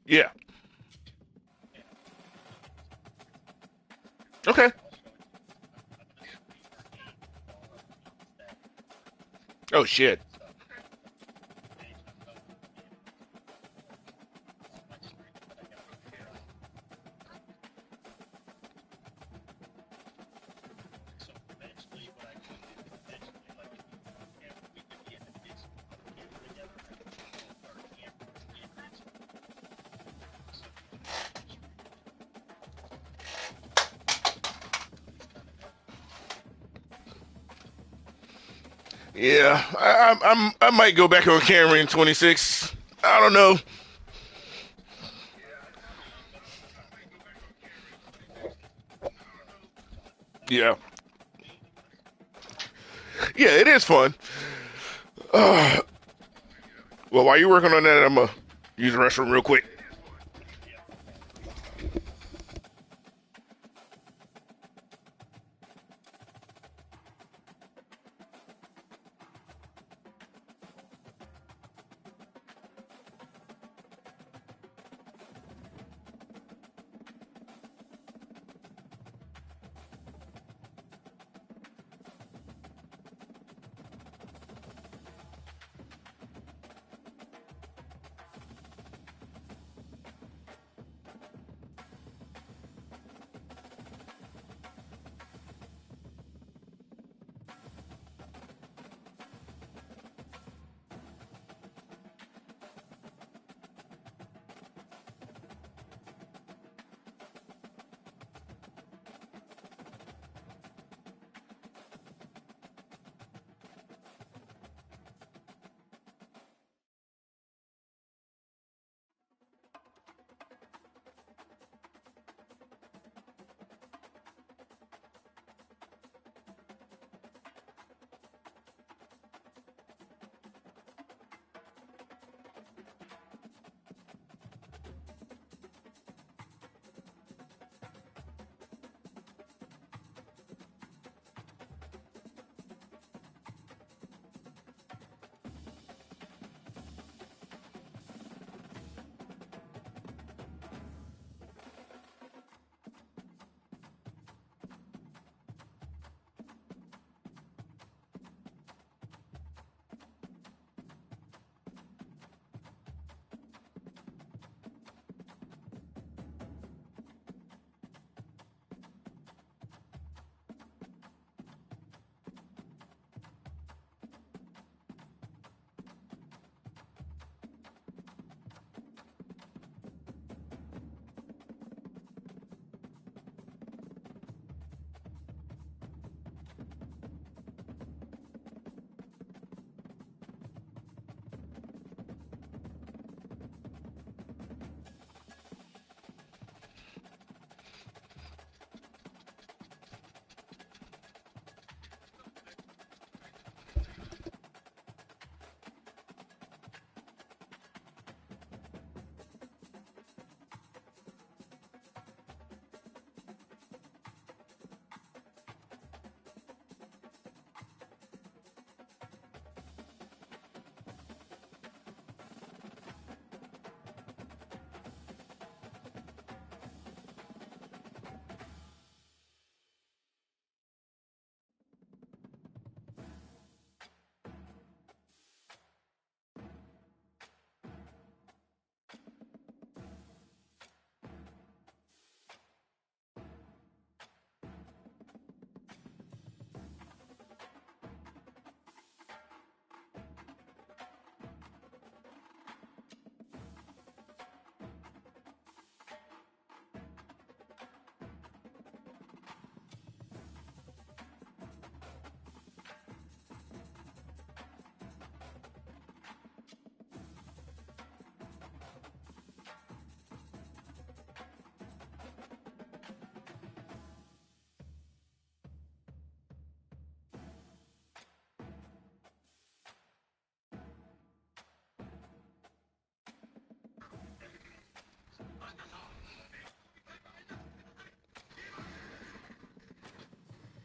Yeah. Okay. Oh shit. Yeah, I might go back on camera in 26. I don't know. Yeah, yeah, it is fun. Uh, well, while you're working on that, I'm gonna use the restroom real quick.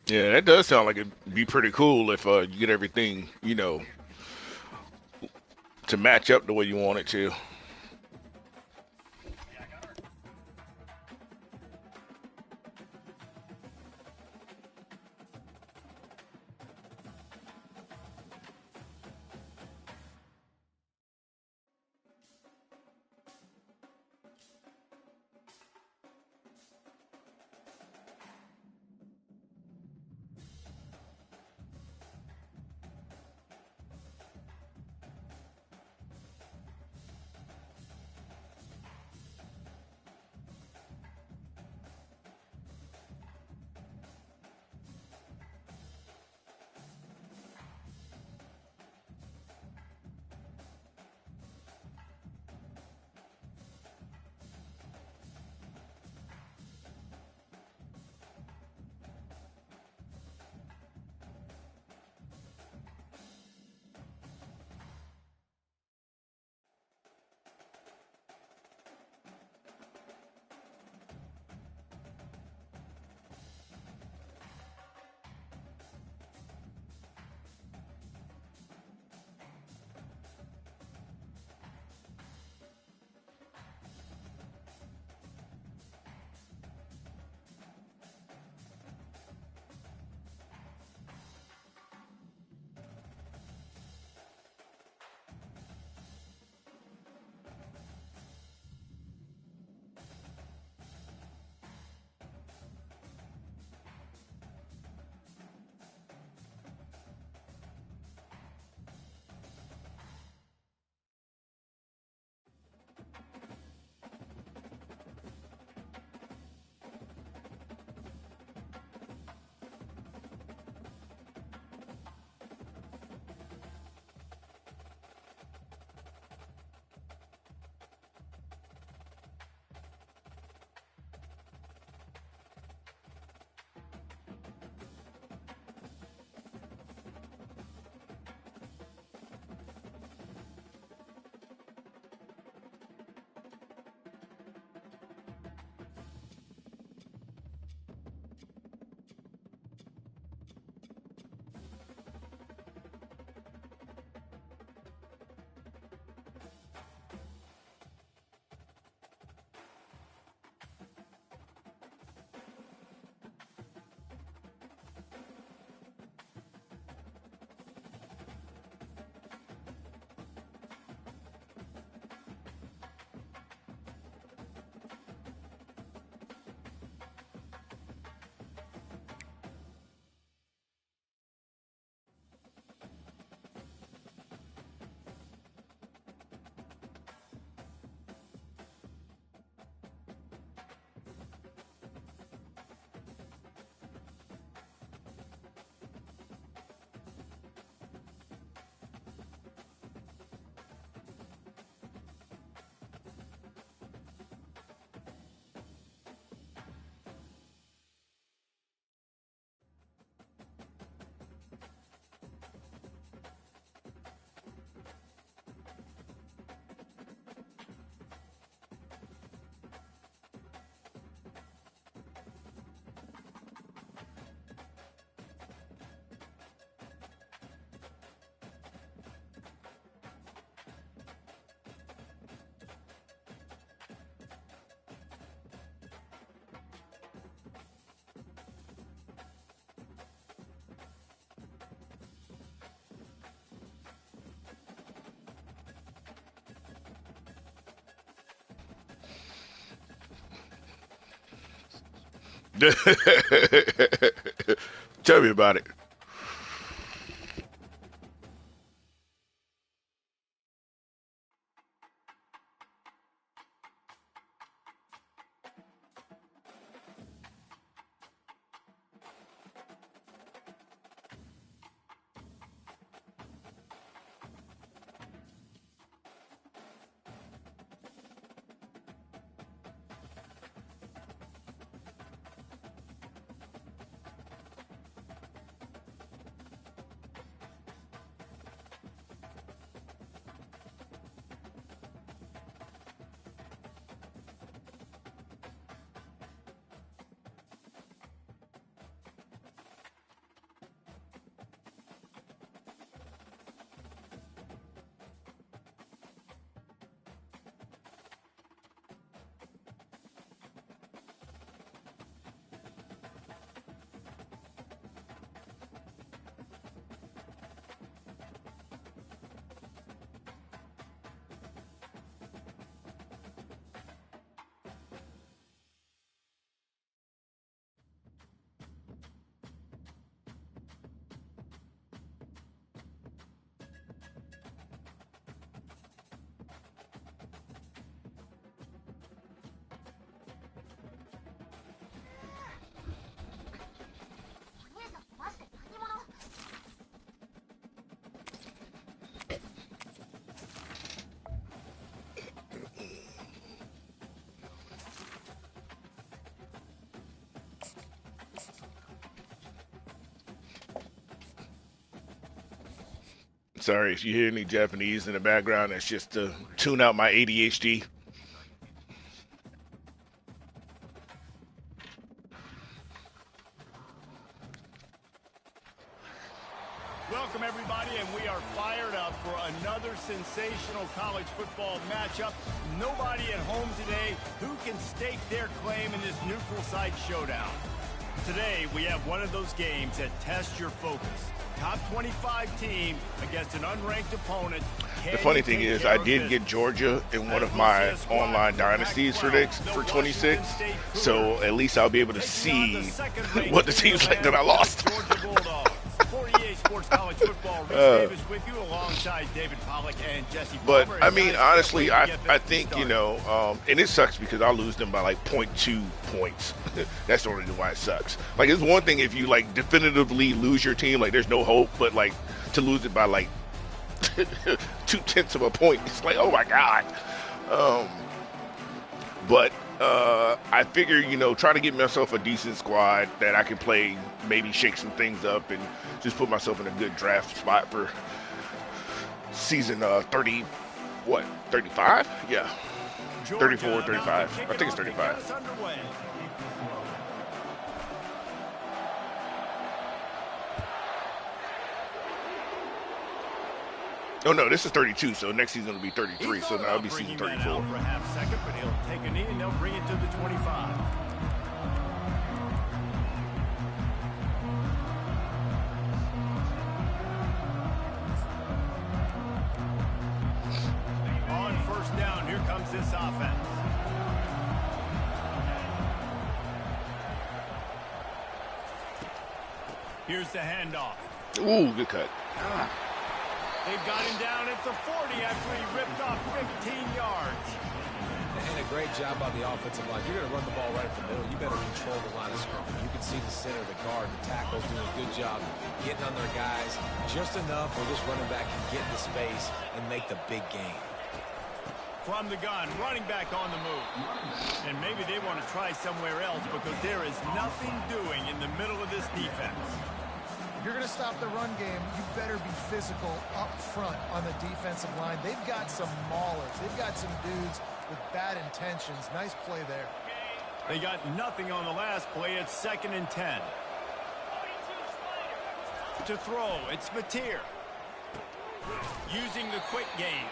Yeah, that does sound like it'd be pretty cool if you get everything, to match up the way you want it to. Tell me about it. Sorry if you hear any Japanese in the background. That's just to tune out my ADHD. Welcome, everybody, and we are fired up for another sensational college football matchup. Nobody at home today who can stake their claim in this neutral site showdown. Today, we have one of those games that tests your focus. Top 25 team against an unranked opponent. The funny thing is, I did get Georgia in one of my online dynasties for 26, so at least I'll be able to see what the team's like that I lost. Sports College Football. Rich Davis with you alongside David Pollack and Jesse But Palmer. I mean, honestly, I think, you know, and it sucks because I'll lose them by like 0.2 points. That's the only reason why it sucks. Like, it's one thing if you like definitively lose your team, like there's no hope, but like to lose it by like 0.2 of a point, it's like, oh my god. But I figure, you know, try to get myself a decent squad that I can play, maybe shake some things up and just put myself in a good draft spot for season 30, what, 35? Yeah, 34, 35. I think it's 35. Oh no, this is 32, so next season will be 33, so now it'll be season 34. For a half second, but he'll take a knee and they'll bring it to the 25. On first down, here comes this offense. Here's the handoff. Ooh, good cut. They've got him down at the 40 after he ripped off 15 yards. And a great job by the offensive line. You're going to run the ball right up the middle. You better control the line of scrimmage. You can see the center, the guard, the tackles doing a good job getting on their guys just enough where this running back can get into space and make the big game. From the gun, running back on the move. And maybe they want to try somewhere else because there is nothing doing in the middle of this defense. If you're going to stop the run game, you better be physical up front on the defensive line. They've got some maulers. They've got some dudes with bad intentions. Nice play there. They got nothing on the last play. It's 2nd and 10. To throw, it's Mateer. Using the quick game.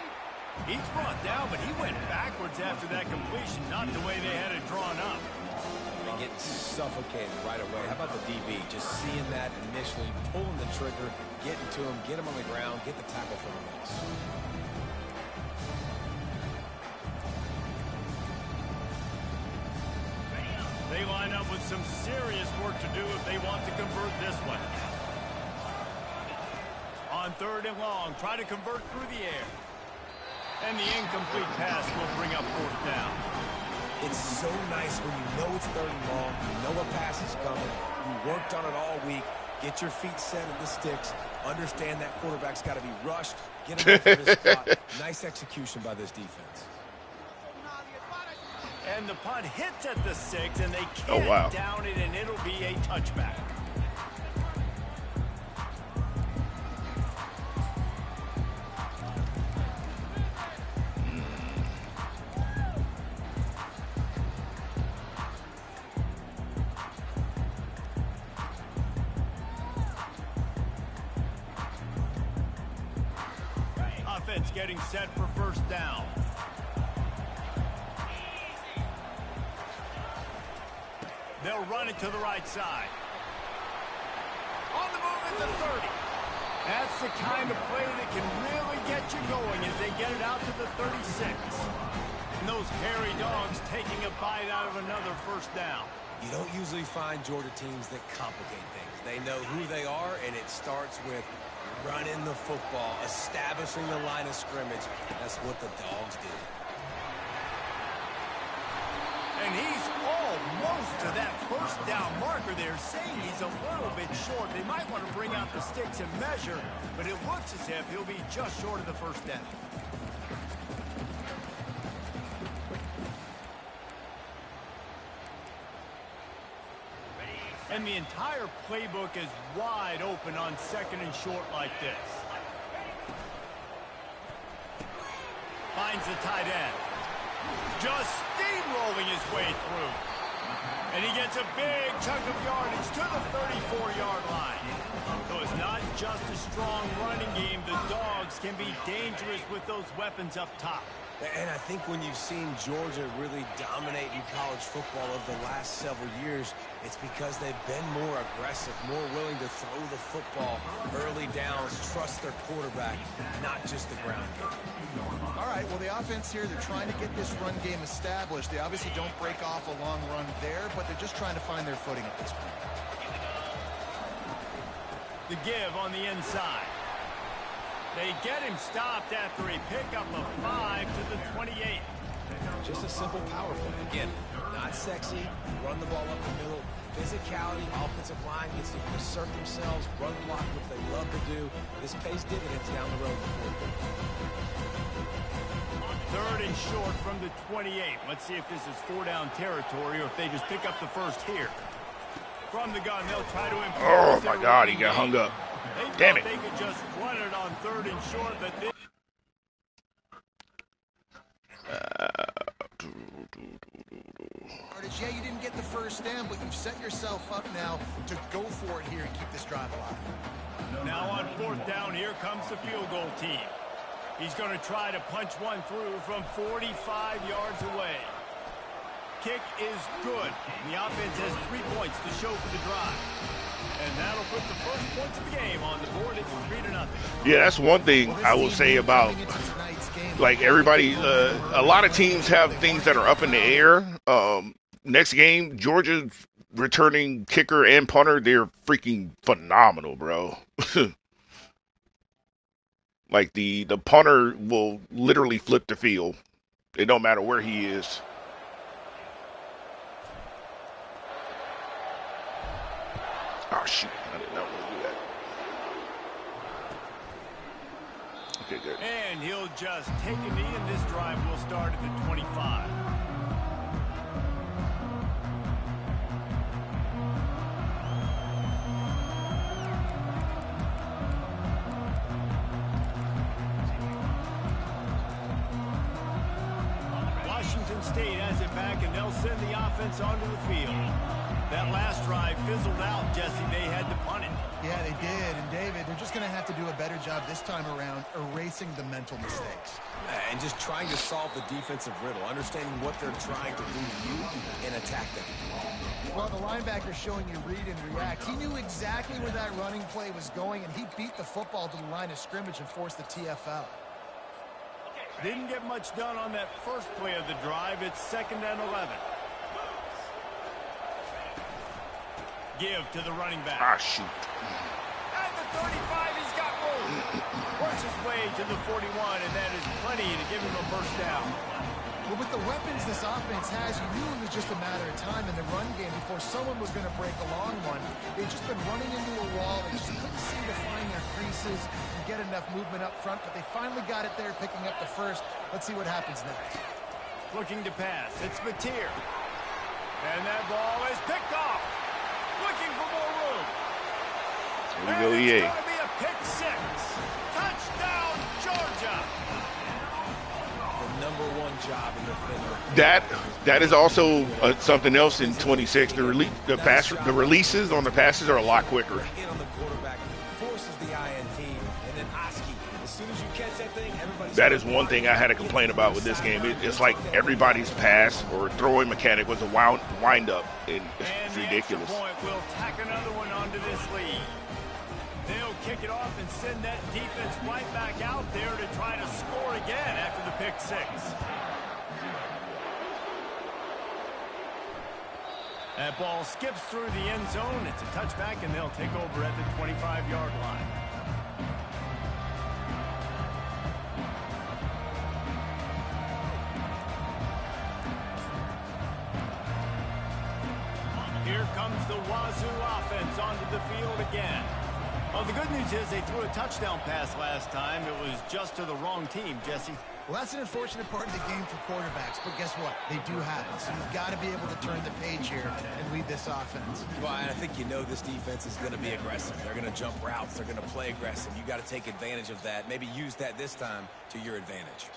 He's brought down, but he went backwards after that completion, not the way they had it drawn up. Getting suffocated right away. How about the DB? Just seeing that initially, pulling the trigger, getting to him, get him on the ground, get the tackle for the loss. They They line up with some serious work to do if they want to convert this one. On 3rd and long, try to convert through the air. And the incomplete pass will bring up 4th down. It's so nice when you know it's 3rd and long, you know a pass is coming, you worked on it all week, get your feet set in the sticks, understand that quarterback's got to be rushed, get him off of his spot. Nice execution by this defense. And the punt hits at the 6, and they can't down it, and it'll be a touchback. Offense getting set for 1st down. They'll run it to the right side. On the move at the 30. That's the kind of play that can really get you going as they get it out to the 36. And those hairy dogs taking a bite out of another 1st down. You don't usually find Georgia teams that complicate things. They know who they are, and it starts with running the football, establishing the line of scrimmage. That's what the Dogs do. And he's almost to that 1st down marker there, saying he's a little bit short. They might want to bring out the sticks and measure, but it looks as if he'll be just short of the 1st down. And the entire playbook is wide open on 2nd and short like this. Finds the tight end. Just steamrolling his way through. And he gets a big chunk of yardage to the 34-yard line. So it's not just a strong running game. The Dogs can be dangerous with those weapons up top. And I think when you've seen Georgia really dominate in college football over the last several years, it's because they've been more aggressive, more willing to throw the football early downs, trust their quarterback, not just the ground game. All right, well, the offense here, they're trying to get this run game established. They obviously don't break off a long run there, but they're just trying to find their footing at this point. The give on the inside. They get him stopped after a pickup of 5 to the 28. Just a simple power play. Again, not sexy, run the ball up the middle. Physicality, offensive line gets to assert themselves, run block, which they love to do. This pays dividends down the road. 3rd and short from the 28. Let's see if this is 4-down territory or if they just pick up the 1st here. From the gun, they'll try to improve. Oh, my God, he got hung up. Damn it. They could just run it on 3rd and short, but this... Yeah, you didn't get the 1st down, but you've set yourself up now to go for it here and keep this drive alive. Now on 4th down, here comes the field goal team. He's going to try to punch one through from 45 yards away. Kick is good. The offense has 3 points to show for the drive. And that'll put the first points of the game on the board. It's 3-0. Yeah, that's one thing I will say about, like, everybody, a lot of teams have things that are up in the air. Next game, Georgia's returning kicker and punter, they're freaking phenomenal, bro. Like, the punter will literally flip the field. It don't matter where he is. Oh, shoot. I did not want to do that. Okay, good. And he'll just take a knee, and this drive will start at the 25. Washington State has it back, and they'll send the offense onto the field. That last drive fizzled out, Jesse. They had to punt it. Yeah, they did. And, David, they're just going to have to do a better job this time around erasing the mental mistakes. And just trying to solve the defensive riddle, understanding what they're trying to do to you and attack them. Well, the linebacker's showing you read and react. He knew exactly where that running play was going, and he beat the football to the line of scrimmage and forced the TFL. Didn't get much done on that first play of the drive. It's 2nd and 11. give to the running back. Ah, shoot. At the 35, he's got room. Works his way to the 41, and that is plenty to give him a first down. Well, with the weapons this offense has, you knew it was just a matter of time in the run game before someone was going to break a long one. They've just been running into a wall. They just couldn't seem to find their creases and get enough movement up front, but they finally got it there, picking up the first. Let's see what happens next. Looking to pass. It's Mateer. And that ball is picked off. Looking for more room. Here we go, EA. It's going to be a pick six. Touchdown, Georgia. The #1 job in the field. That is also something else in 26. The releases on the passes are a lot quicker. Hit on the quarterback, forces the INT, and then Oski. As soon as you catch that thing, everybody's. That is one thing I had to complain about with this game. It's like everybody's pass or throwing mechanic was a wind up, and it's ridiculous. Point will tack another one onto this lead. They'll kick it off and send that defense right back out there to try to score again after the pick six. That ball skips through the end zone. It's a touchback, and they'll take over at the 25-yard line. Here comes the Wazoo offense onto the field again. Well, the good news is they threw a touchdown pass last time. It was just to the wrong team, Jesse. Well, that's an unfortunate part of the game for quarterbacks, but guess what? They do have it, so you've got to be able to turn the page here and lead this offense. Well, I think you know this defense is going to be aggressive. They're going to jump routes. They're going to play aggressive. You got to take advantage of that. Maybe use that this time to your advantage.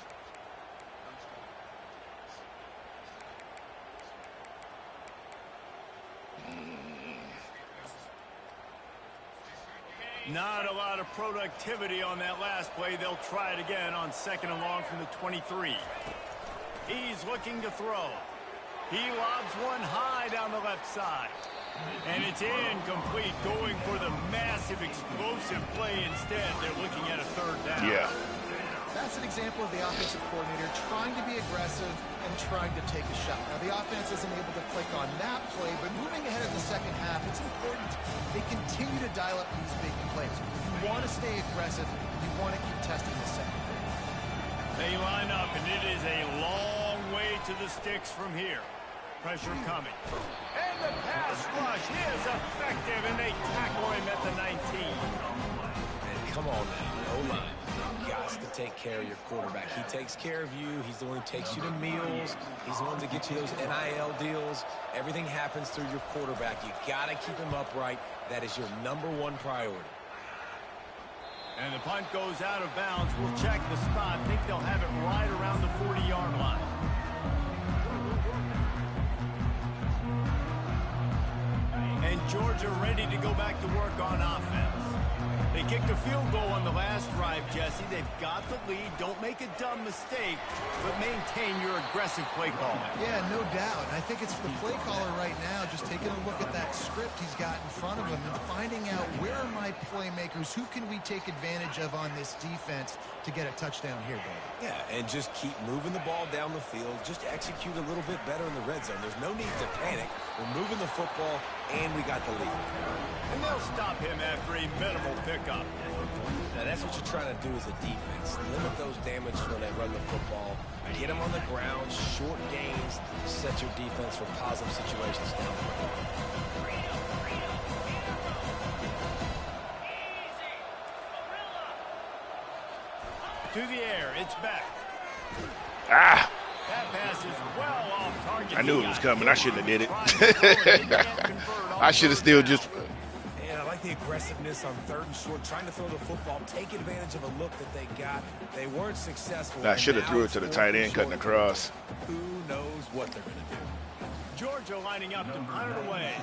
Not a lot of productivity on that last play. They'll try it again on 2nd and long from the 23. He's looking to throw. He lobs one high down the left side. And it's incomplete, going for the massive explosive play instead. They're looking at a 3rd down. Yeah. That's an example of the offensive coordinator trying to be aggressive and trying to take a shot. Now, the offense isn't able to click on that play, but moving ahead of the second half, it's important they continue to dial up these big plays. You want to stay aggressive. You want to keep testing the second. They line up, and it is a long way to the sticks from here. Pressure coming. And the pass rush is effective, and they tackle him at the 19. And come on now, O-line. You got to take care of your quarterback. He takes care of you. He's the one who takes you to meals. He's the one to get you those NIL deals. Everything happens through your quarterback. You got to keep him upright. That is your #1 priority. And the punt goes out of bounds. We'll check the spot. I think they'll have it right around the 40-yard line. And Georgia ready to go back to work on offense. They kicked a field goal on the last drive, Jesse. They've got the lead. Don't make a dumb mistake, but maintain your aggressive play calling. Yeah, no doubt. And I think it's the play caller right now just taking a look at that script he's got in front of him and finding out where are my playmakers, who can we take advantage of on this defense to get a touchdown here, Dave. Yeah, and just keep moving the ball down the field. Just execute a little bit better in the red zone. There's no need to panic. We're moving the football, and we got the lead. And they'll stop him after a minimal pickup. Now, that's what you're trying to do as a defense. Limit those damage when they run the football. Get them on the ground, short gains, set your defense for positive situations down the road. To the air, it's back. Ah! That pass is well off target. I knew it was coming. I shouldn't have did it. I should have still just... And I like the aggressiveness on 3rd and short, trying to throw the football, take advantage of a look that they got. They weren't successful. I should have threw it to the tight end, cutting across. Who knows what they're going to do. Georgia lining up to punt it away.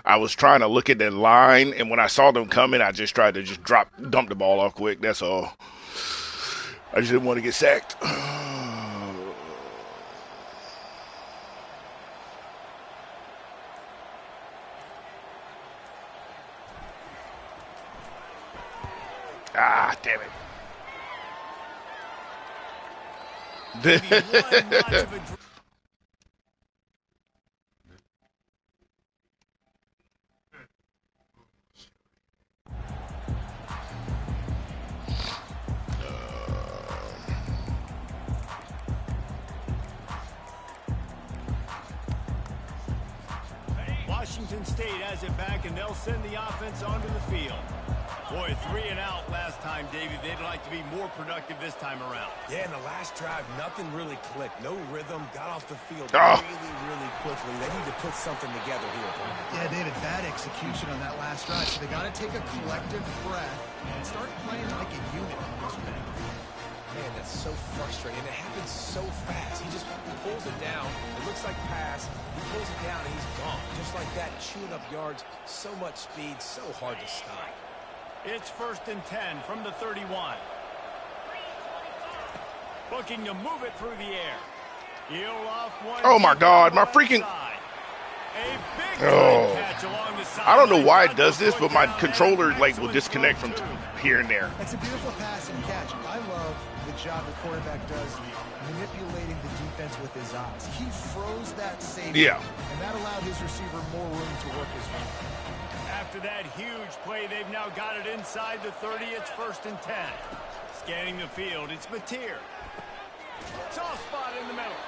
I was trying to look at that line, and when I saw them coming, I just tried to just dump the ball off quick. That's all. I just didn't want to get sacked. Ah, damn it. Jackson State has it back, and they'll send the offense onto the field. Boy, 3 and out last time, Davey. They'd like to be more productive this time around. Yeah, in the last drive, nothing really clicked. No rhythm. Got off the field Oh. really quickly. They need to put something together here. Yeah, David, bad execution on that last drive. So they got to take a collective breath and start playing like a unit on this one. Man, that's so frustrating. It happens so fast. He just pulls it down. It looks like pass. He pulls it down, and he's gone. Just like that, chewing up yards. So much speed, so hard to stop. It's 1st and 10 from the 31. Looking to move it through the air. He'll off one. Oh my God, my freaking. Oh. I don't know why it does this, but my controller like will disconnect from here and there. It's a beautiful pass and catch. I love the job the quarterback does manipulating the defense with his eyes. He froze that safety, Yeah. and that allowed his receiver more room to work his way. After that huge play, they've now got it inside the 30. It's 1st and 10. Scanning the field, it's Mateer. Soft spot in the middle.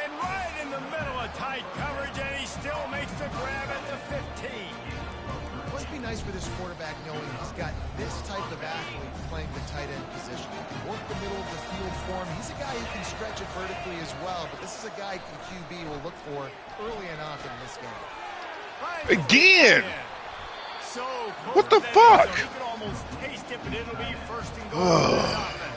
And right in the middle of tight coverage, and he still makes the grab at the 15. It must be nice for this quarterback knowing he's got this type of athlete playing the tight end position. He can work the middle of the field for him. He's a guy who can stretch it vertically as well, but this is a guy the QB will look for early enough in this game. Again! So what the fuck? You can almost taste it, but it'll be 1st and goal for this offense.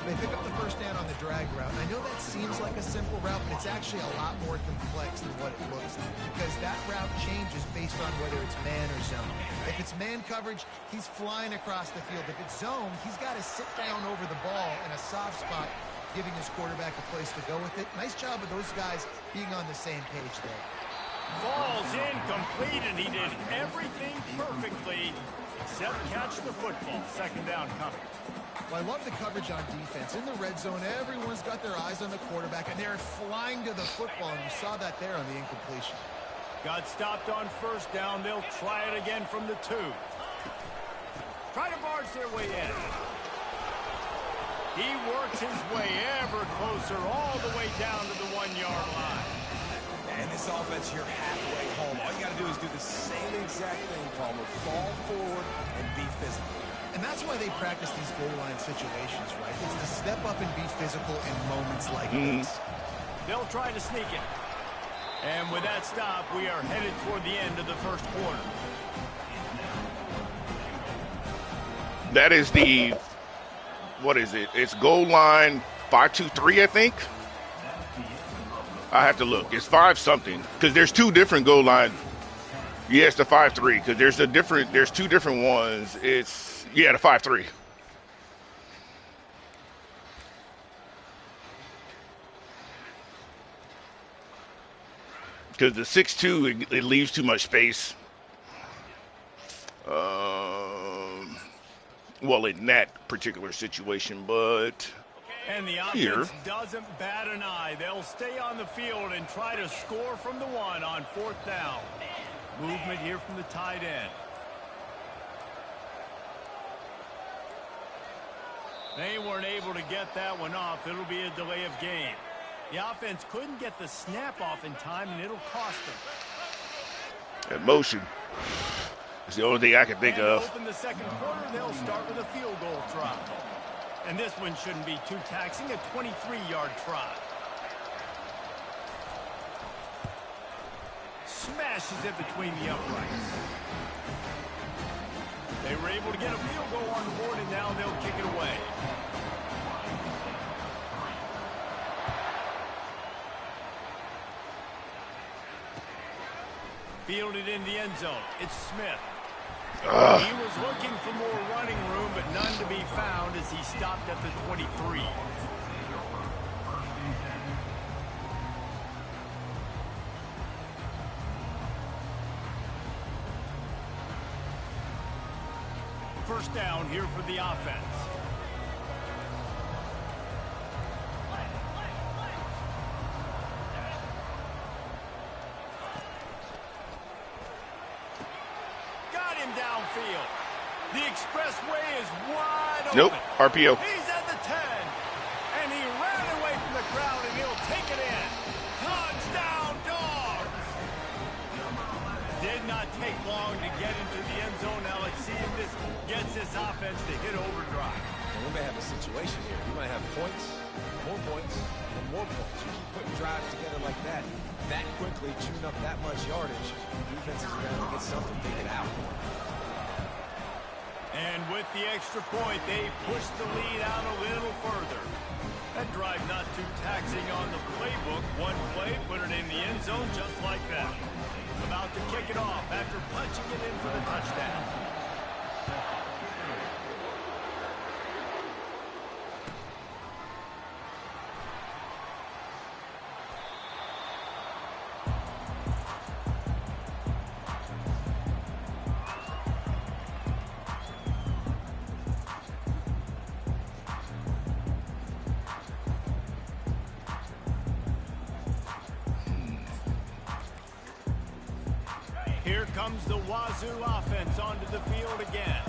They pick up the first down on the drag route. I know that seems like a simple route, but it's actually a lot more complex than what it looks like, because that route changes based on whether it's man or zone. If it's man coverage, he's flying across the field. If it's zone, he's got to sit down over the ball in a soft spot, giving his quarterback a place to go with it. Nice job of those guys being on the same page there. Falls incomplete, and he did everything perfectly except catch the football. 2nd down coming. Well, I love the coverage on defense. In the red zone, everyone's got their eyes on the quarterback, and they're flying to the football, and you saw that there on the incompletion. Got stopped on 1st down. They'll try it again from the 2. Try to barge their way in. He works his way ever closer all the way down to the 1-yard line. And this offense, you're halfway home. All you got to do is do the same exact thing, Palmer. Fall forward and be physical. And that's why they practice these goal line situations, right? It's to step up and be physical in moments like this. They'll try to sneak it. And with that stop, we are headed toward the end of the 1st quarter. That is the, what is it? It's goal line 5-2-3, I think. I have to look. It's 5 something because there's 2 different goal lines. Yeah, it's the 5-3 because there's 2 different ones. It's the 5-3. Because the 6-2 it leaves too much space. Well, in that particular situation, but and the offense doesn't bat an eye. They'll stay on the field and try to score from the 1 on 4th down. Movement here from the tight end. They weren't able to get that one off. It'll be a delay of game. The offense couldn't get the snap off in time, and it'll cost them. That motion is the only thing I can think of. Open the 2nd quarter, they'll start with a field goal try. And this one shouldn't be too taxing, a 23-yard try. Smashes it between the uprights. They were able to get a field goal on the board, and now they'll kick it away. Fielded in the end zone. It's Smith. He was looking for more running room, but none to be found as he stopped at the 23. First down here for the offense. Got him downfield. The expressway is wide open. Nope, RPO. He's at the 10. And he ran away from the crowd, and he'll take it in. Touchdown, Dogs. take long to get into the end zone. Now let's see if this gets this offense to hit overdrive. And we may have a situation here. We might have points, and more points. You keep putting drives together like that quickly, chewing up that much yardage, defense is going to get something figured out. And with the extra point, they push the lead out a little further. That drive not too taxing on the playbook. One play, put it in the end zone just like that. About to kick it off after punching it in for the touchdown. Here comes the Wazoo offense onto the field again.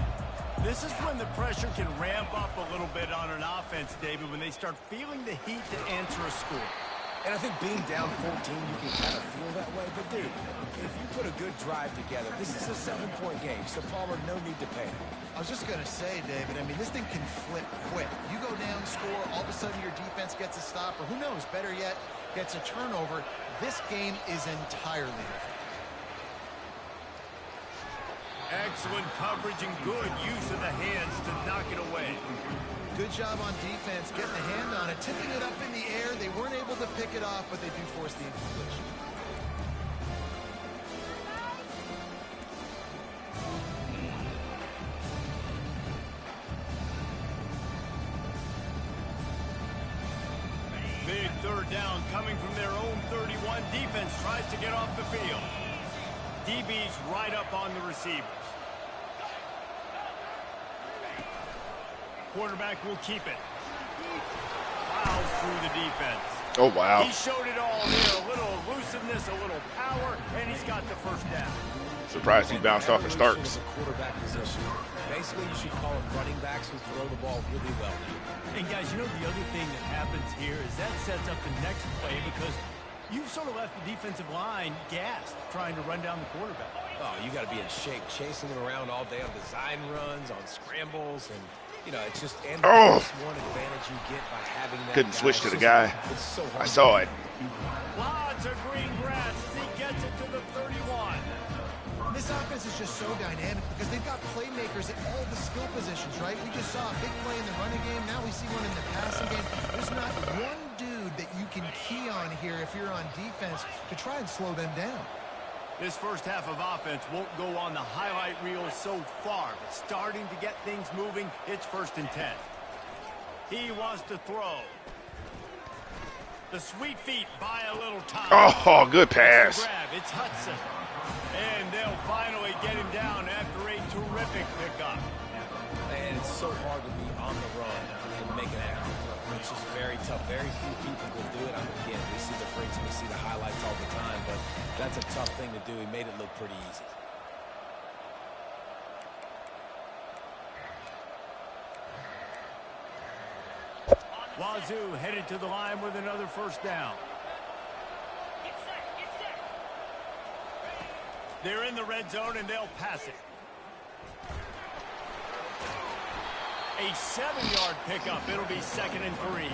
This is when the pressure can ramp up a little bit on an offense, David, when they start feeling the heat to answer a score. And I think being down 14, you can kind of feel that way. But, dude, if you put a good drive together, this is a 7-point game. So, Palmer, no need to panic. I was just going to say, David, I mean, this thing can flip quick. You go down, score, all of a sudden your defense gets a stop, or who knows, better yet, gets a turnover. This game is entirely different. Excellent coverage and good use of the hands to knock it away. Good job on defense, getting a hand on it, tipping it up in the air. They weren't able to pick it off, but they do force the incompletion. Big third down coming from their own 31. Defense tries to get off the field. DB's right up on the receivers. Quarterback will keep it. Plows through the defense. Oh, wow. He showed it all there. A little elusiveness, a little power, and he's got the first down. Surprised he bounced off of Starks. Quarterback position. Basically, you should call them running backs who throw the ball really well. And, guys, you know the other thing that happens here is that sets up the next play because you've sort of left the defensive line gassed trying to run down the quarterback. Oh, you got to be in shape, chasing him around all day on design runs, on scrambles, and you know it's just and one advantage you get by having that. Couldn't switch to the guy. It's so hard. I saw it. Lots of green grass as he gets it to the 31. This offense is just so dynamic because they've got playmakers at all the skill positions, right? We just saw a big play in the running game. Now we see one in the passing game. There's not one dude that you can key on here if you're on defense to try and slow them down. This first half of offense won't go on the highlight reel so far, but starting to get things moving, it's 1st and 10. He wants to throw. The sweet feet buy a little time. Oh, good pass. Grab. It's Hudson. And they'll finally get him down after a terrific pickup. And it's so hard to be on the run and make an accurate throw. It's just very tough. Very few people will do it. Again, we see the freaks, we see the highlights all the time, but that's a tough thing to do. He made it look pretty easy. Wazoo headed to the line with another first down. They're in the red zone, and they'll pass it. A 7-yard pickup. It'll be 2nd and 3.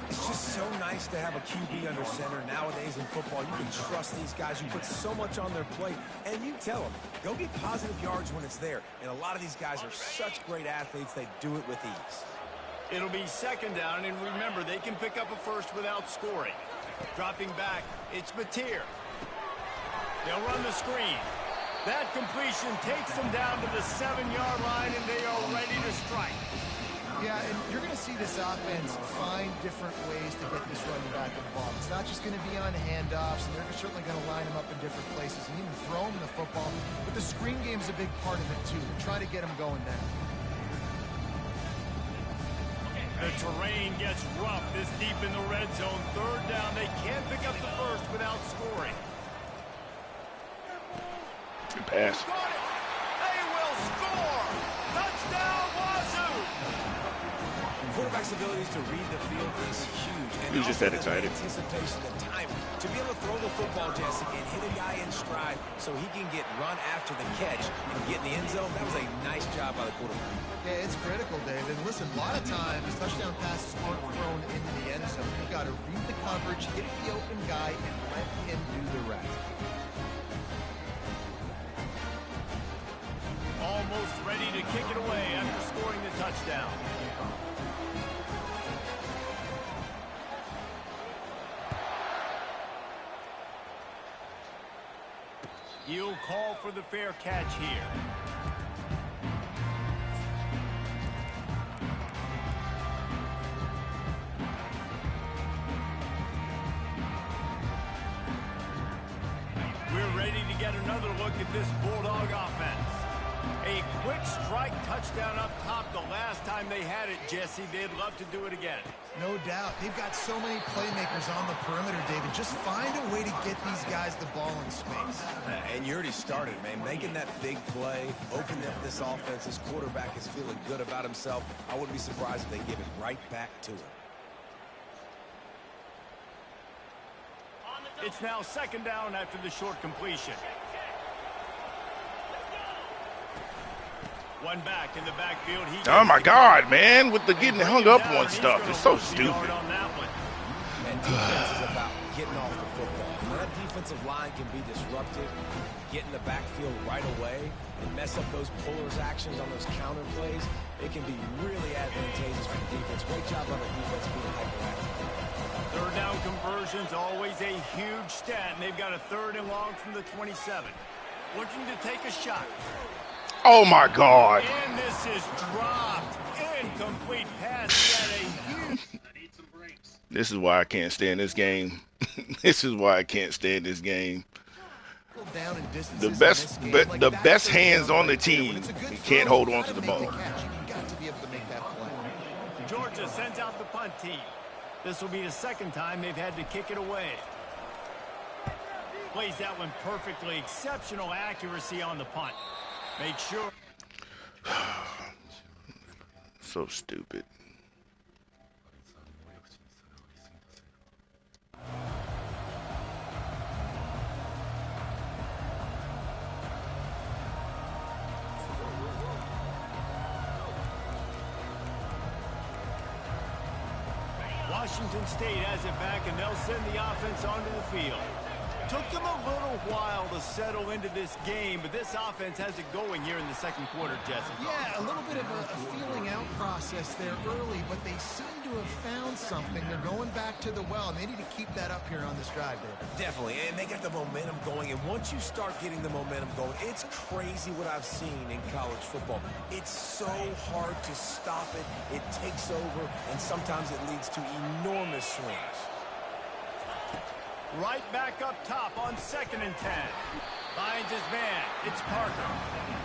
It's just so nice to have a QB under center nowadays in football. You can trust these guys. You put so much on their plate, and you tell them, go get positive yards when it's there. And a lot of these guys are such great athletes, they do it with ease. It'll be 2nd down, and remember, they can pick up a first without scoring. Dropping back, it's Mateer. They'll run the screen. That completion takes them down to the 7-yard line, and they are ready to strike. Yeah, and you're going to see this offense find different ways to get this running back involved. It's not just going to be on handoffs, and they're certainly going to line them up in different places and even throw them the football. But the screen game is a big part of it, too. Try to get them going now. The terrain gets rough this deep in the red zone. 3rd down. They can't pick up the first without scoring. Good pass. They will score. Touchdown, Wazoo. Quarterback's abilities to read the field is huge. And he was just that excited. Anticipation, the timing. To be able to throw the football, Jesse, and hit a guy in stride so he can get run after the catch and get in the end zone, that was a nice job by the quarterback. Yeah, it's critical, David. Listen, a lot of times touchdown passes aren't thrown into the end zone. You've got to read the coverage, hit the open guy, and let him do the rest. Almost ready to kick it away after scoring the touchdown. He'll call for the fair catch here. We're ready to get another look at this Bulldog offense. A quick strike touchdown up top the last time they had it, Jesse. They'd love to do it again. No doubt. They've got so many playmakers on the perimeter, David. Just find a way to get these guys the ball in space. And you already started, man. Making that big play, opening up this offense. This quarterback is feeling good about himself. I wouldn't be surprised if they give it right back to him. It's now second down after the short completion. One back in the backfield. Oh my God, man! With the getting hung up on stuff, it's so stupid. And defense is about getting off the football. When that defensive line can be disruptive, get in the backfield right away, and mess up those pullers actions on those counter plays, it can be really advantageous for the defense. Great job on the defense being hyperactive. Third down conversion's always a huge stat, and they've got a 3rd and long from the 27. Looking to take a shot. Oh my God! And this is dropped. Incomplete pass. He had a huge... This is why I can't stand this game. This is why I can't stand this game. The best hands on the team can't hold on to the ball. Georgia sends out the punt team. This will be the 2nd time they've had to kick it away. Plays that one perfectly. Exceptional accuracy on the punt. Make sure. So stupid. Washington State has it back, and they'll send the offense onto the field. Took them a little while to settle into this game, but this offense has it going here in the 2nd quarter, Jesse. Yeah, a little bit of a feeling out process there early, but they seem to have found something. They're going back to the well, and they need to keep that up here on this drive, David. Definitely, and they got the momentum going, and once you start getting the momentum going, it's crazy what I've seen in college football. It's so hard to stop it. It takes over, and sometimes it leads to enormous swings. Right back up top on 2nd and 10. Finds his man. It's Parker.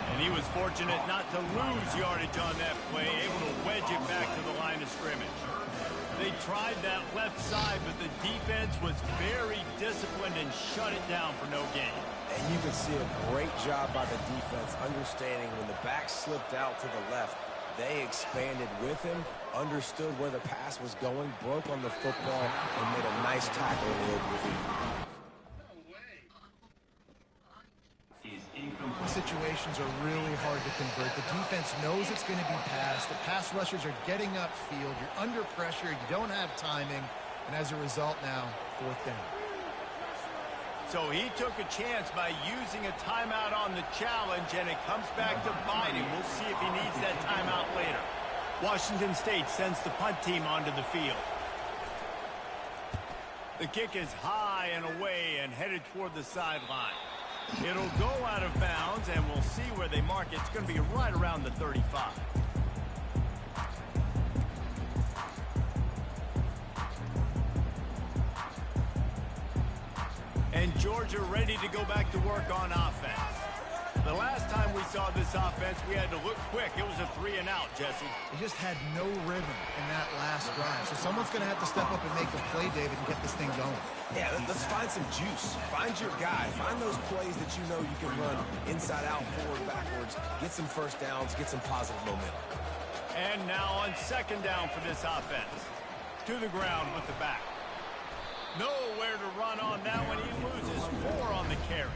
And he was fortunate not to lose yardage on that play, able to wedge it back to the line of scrimmage. They tried that left side, but the defense was very disciplined and shut it down for no gain. And you can see a great job by the defense understanding when the back slipped out to the left, they expanded with him, understood where the pass was going, broke on the football, and made a nice tackle in the open field. Situations are really hard to convert. The defense knows it's going to be passed. The pass rushers are getting upfield. You're under pressure. You don't have timing. And as a result now, 4th down. So he took a chance by using a timeout on the challenge, and it comes back to bite him. We'll see if he needs that timeout later. Washington State sends the punt team onto the field. The kick is high and away and headed toward the sideline. It'll go out of bounds, and we'll see where they mark it. It's going to be right around the 35. And Georgia ready to go back to work on offense. The last time we saw this offense, we had to look quick. It was a 3-and-out, Jesse. They just had no rhythm in that last drive. So someone's going to have to step up and make a play, David, and get this thing going. Yeah, let's find some juice. Find your guy. Find those plays that you know you can run inside out, forward, backwards. Get some first downs. Get some positive momentum. And now on 2nd down for this offense. To the ground with the back. Nowhere to run on that one. He loses 4 on the carry.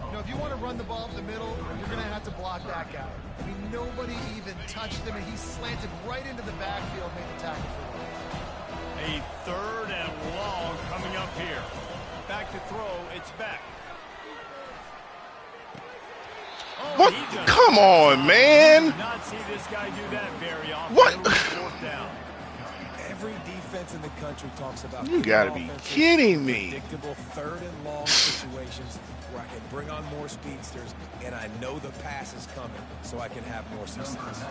You know, if you want to run the ball up the middle, you're going to have to block that guy. I mean, nobody even touched him, and he slanted right into the backfield, made the tackle for him. A 3rd and long coming up here. Back to throw. It's back. Oh, what? Come on, man. Did not see this guy do that very often. What? Down. Every defense in the country talks about. You gotta be kidding me. Predictable 3rd and long situations where I can bring on more speedsters, and I know the pass is coming, so I can have more success.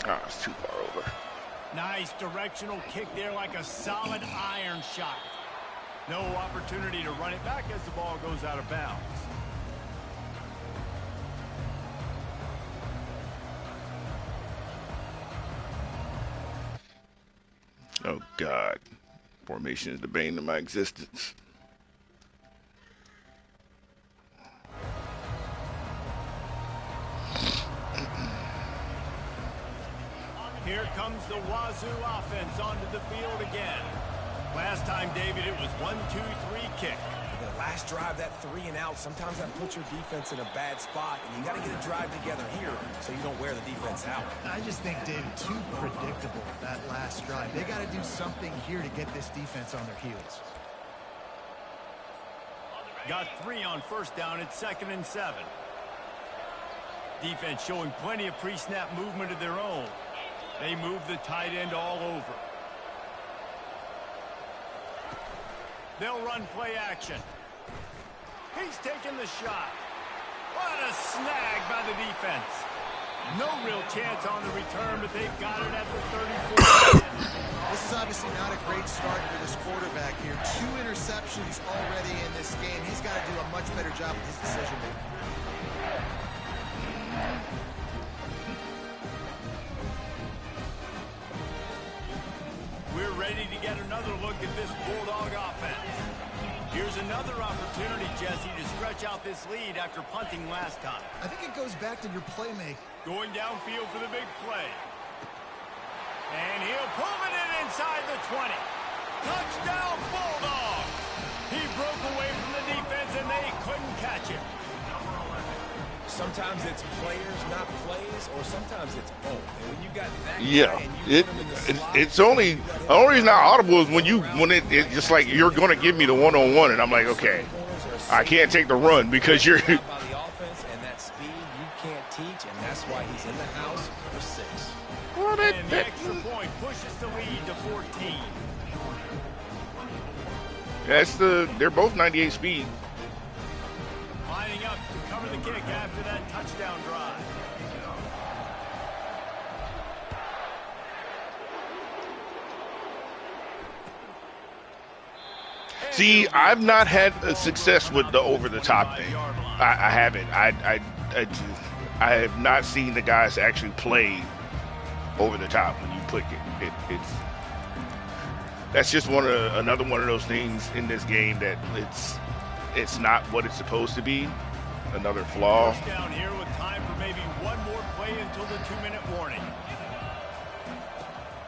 Oh, it's too far over. Nice directional kick there, like a solid iron shot. No opportunity to run it back as the ball goes out of bounds. Oh, God. Formation is the bane of my existence. Here comes the Wazoo offense onto the field again. Last time, David, it was 1-2-3 kick. The last drive, that 3 and out, sometimes that puts your defense in a bad spot, and you got to get a drive together here so you don't wear the defense out. I just think, David, too predictable, that last drive. They got to do something here to get this defense on their heels. Got 3 on 1st down. It's 2nd and 7. Defense showing plenty of pre-snap movement of their own. They move the tight end all over. They'll run play action. He's taking the shot. What a snag by the defense. No real chance on the return, but they've got it at the 34. This is obviously not a great start for this quarterback here. 2 interceptions already in this game. He's got to do a much better job with his decision making. We're ready to get another look at this Bulldog offense. Here's another opportunity, Jesse, to stretch out this lead after punting last time. I think it goes back to your playmaking. Going downfield for the big play. And he'll pull it in inside the 20. Touchdown, Bulldogs! He broke away from the defense, and they couldn't catch him. Sometimes it's players, not plays, or sometimes it's both. And when you got that Yeah, guy and you put him in the slot, it's only the only reason not audible is when it's just like you're going to give me the one-on-one, and I'm like, okay, I can't take the run because you're. By the offense and that speed you can't teach, and that's why he's in the house for 6. Well, And the extra point pushes the lead to 14. they're both 98 speed. Lining up to cover the kick after that touchdown drive. See, I've not had success with the over-the-top thing. I haven't. I have not seen the guys actually play over the top when you put it. That's just another one of those things in this game that it's not what it's supposed to be. Another flaw. First down here with time for maybe one more play until the 2-minute warning.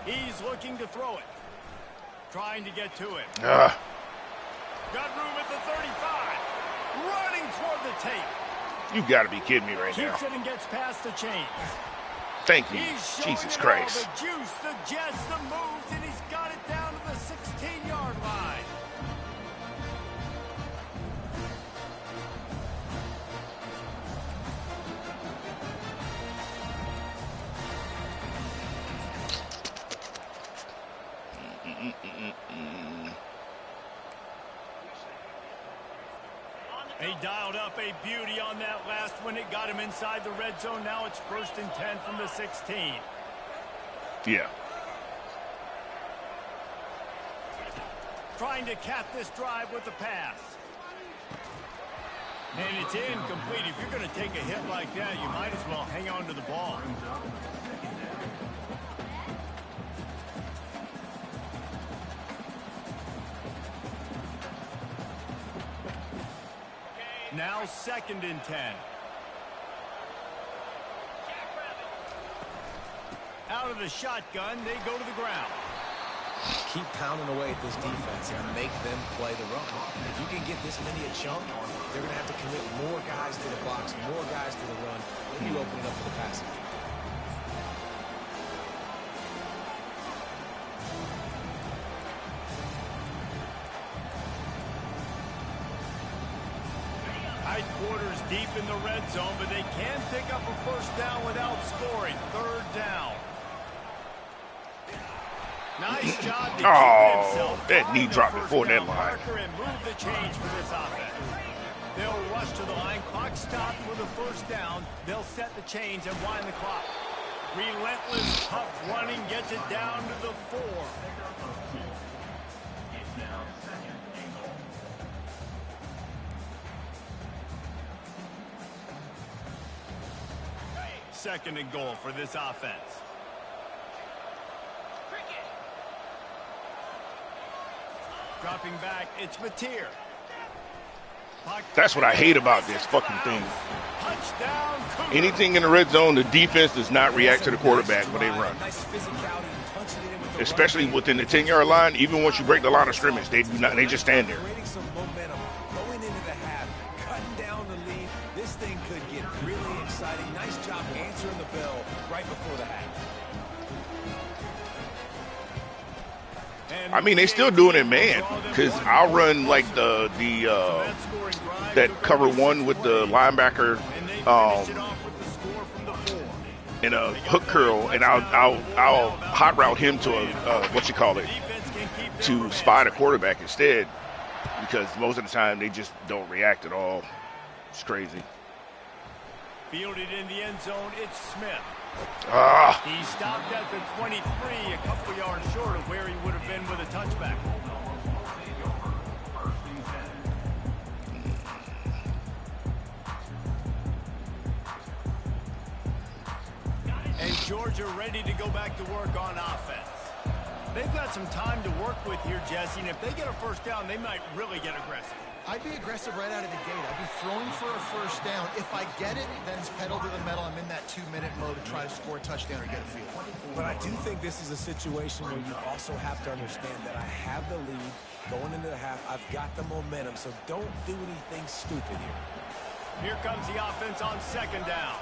He's looking to throw it. Trying to get to it. Got room at the 35. Running toward the tape. You got to be kidding me right now. Keeps it and gets past the chains. Thank you, He's showing Jesus it Christ. all, the juice, the jets, the moves, and he's got it down to the 16-yard line. He dialed up a beauty on that last one. It got him inside the red zone. Now it's 1st and 10 from the 16. Yeah. Trying to cap this drive with the pass. And it's incomplete. If you're going to take a hit like that, you might as well hang on to the ball. now 2nd and 10. Out of the shotgun, they go to the ground. Keep pounding away at this defense and make them play the run. If you can get this many a chunk, they're going to have to commit more guys to the box, more guys to the run. Then you open it up for the passing. Tight quarters deep in the red zone, but they can pick up a first down without scoring. 3rd down. Nice job to keep himself. That knee dropped before that line. And move the change for this offense. They'll rush to the line. Clock stopped for the first down. They'll set the chains and wind the clock. Relentless, tough running gets it down to the 4. Second and goal for this offense. Dropping back, it's Mateer. That's what I hate about this fucking thing. Anything in the red zone, the defense does not react to the quarterback when they run. Especially within the 10-yard line, even once you break the line of scrimmage, they do not. They just stand there. Going into the half, cutting down the lead. This thing could get really exciting. Nice job answering the bell right before the half. I mean, they still doing it, man. Because I'll run like that cover 1 with the linebacker in a hook curl, and I'll hot route him to a to spy the quarterback instead. Because most of the time they just don't react at all. It's crazy. Fielded in the end zone, it's Smith. He stopped at the 23, a couple yards short of where he would have been with a touchback. And Georgia ready to go back to work on offense. They've got some time to work with here, Jesse, and if they get a first down, they might really get aggressive. I'd be aggressive right out of the gate. I'd be throwing for a first down. If I get it, then it's pedal to the metal. I'm in that 2-minute mode to try to score a touchdown or get a field. But I do think this is a situation where you also have to understand that I have the lead going into the half. I've got the momentum, so don't do anything stupid here. Here comes the offense on 2nd down.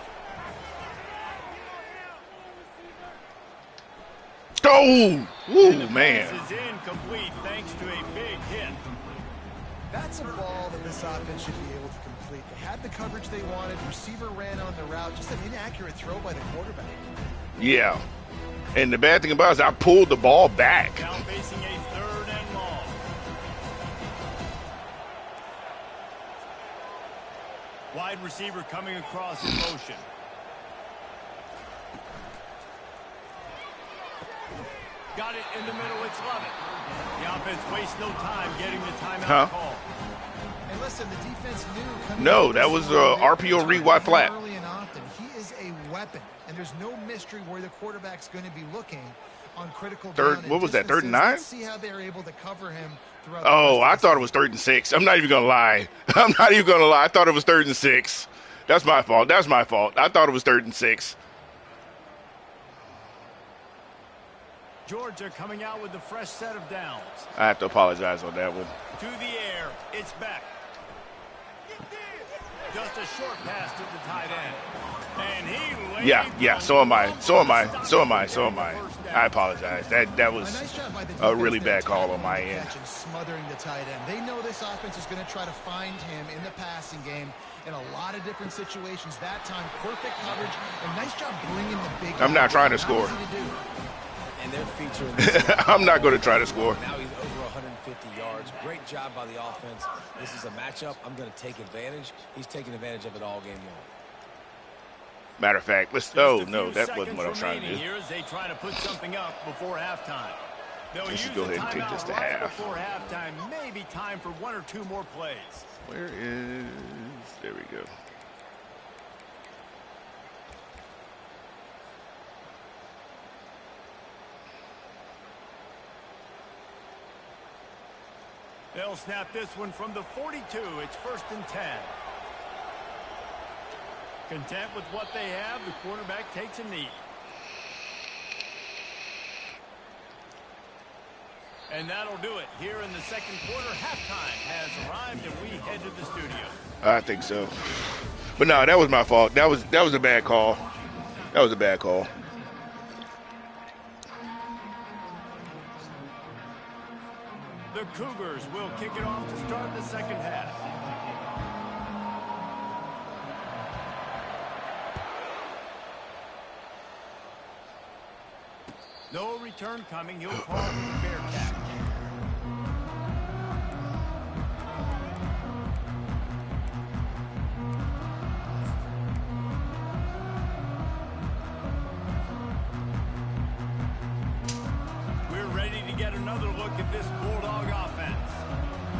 Oh, ooh, man. This is incomplete thanks to a big hit. That's a ball that this offense should be able to complete. They had the coverage they wanted. The receiver ran on the route. Just an inaccurate throw by the quarterback. Yeah. And the bad thing about it is I pulled the ball back. Now facing a 3rd and long. Wide receiver coming across in motion. Got it in the middle. It's Lovett. The offense wastes no time getting the timeout call. And listen, the defense knew. No, that was RPO read wide flat. Early and often, he is a weapon, and there's no mystery where the quarterback's going to be looking on critical. What was that? 3rd and 9. Let's see how they're able to cover him throughout. Oh, I thought it was 3rd and 6. I'm not even gonna lie. I thought it was 3rd and 6. That's my fault. I thought it was 3rd and 6. Georgia coming out with a fresh set of downs. I have to apologize on that one. To the air, it's back. Just a short pass to the tight end. And he yeah, so am I. I apologize. That was a really bad call on my end. Smothering the tight end. They know this offense is going to try to find him in the passing game in a lot of different situations. That time, perfect coverage, and nice job bringing the big. I'm not trying to score. And they're featuring this. I'm not going to try to score. Now he's over 150 yards. Great job by the offense. This is a matchup. I'm going to take advantage. He's taking advantage of it all game long. Matter of fact, no, that wasn't what I was trying to do. Here as they try to put something up before halftime. Let's just go ahead and take this to right half. Before halftime, maybe time for 1 or 2 more plays. There we go. They'll snap this one from the 42. It's 1st and 10. Content with what they have, the quarterback takes a knee. And that'll do it. Here in the second quarter, halftime has arrived, and we head to the studio. I think so. But no, that was my fault. That was a bad call. That was a bad call. The Cougars will kick it off to start the second half. No return coming. He'll call for the Bearcat. We're ready to get another look at this Bulldog offense.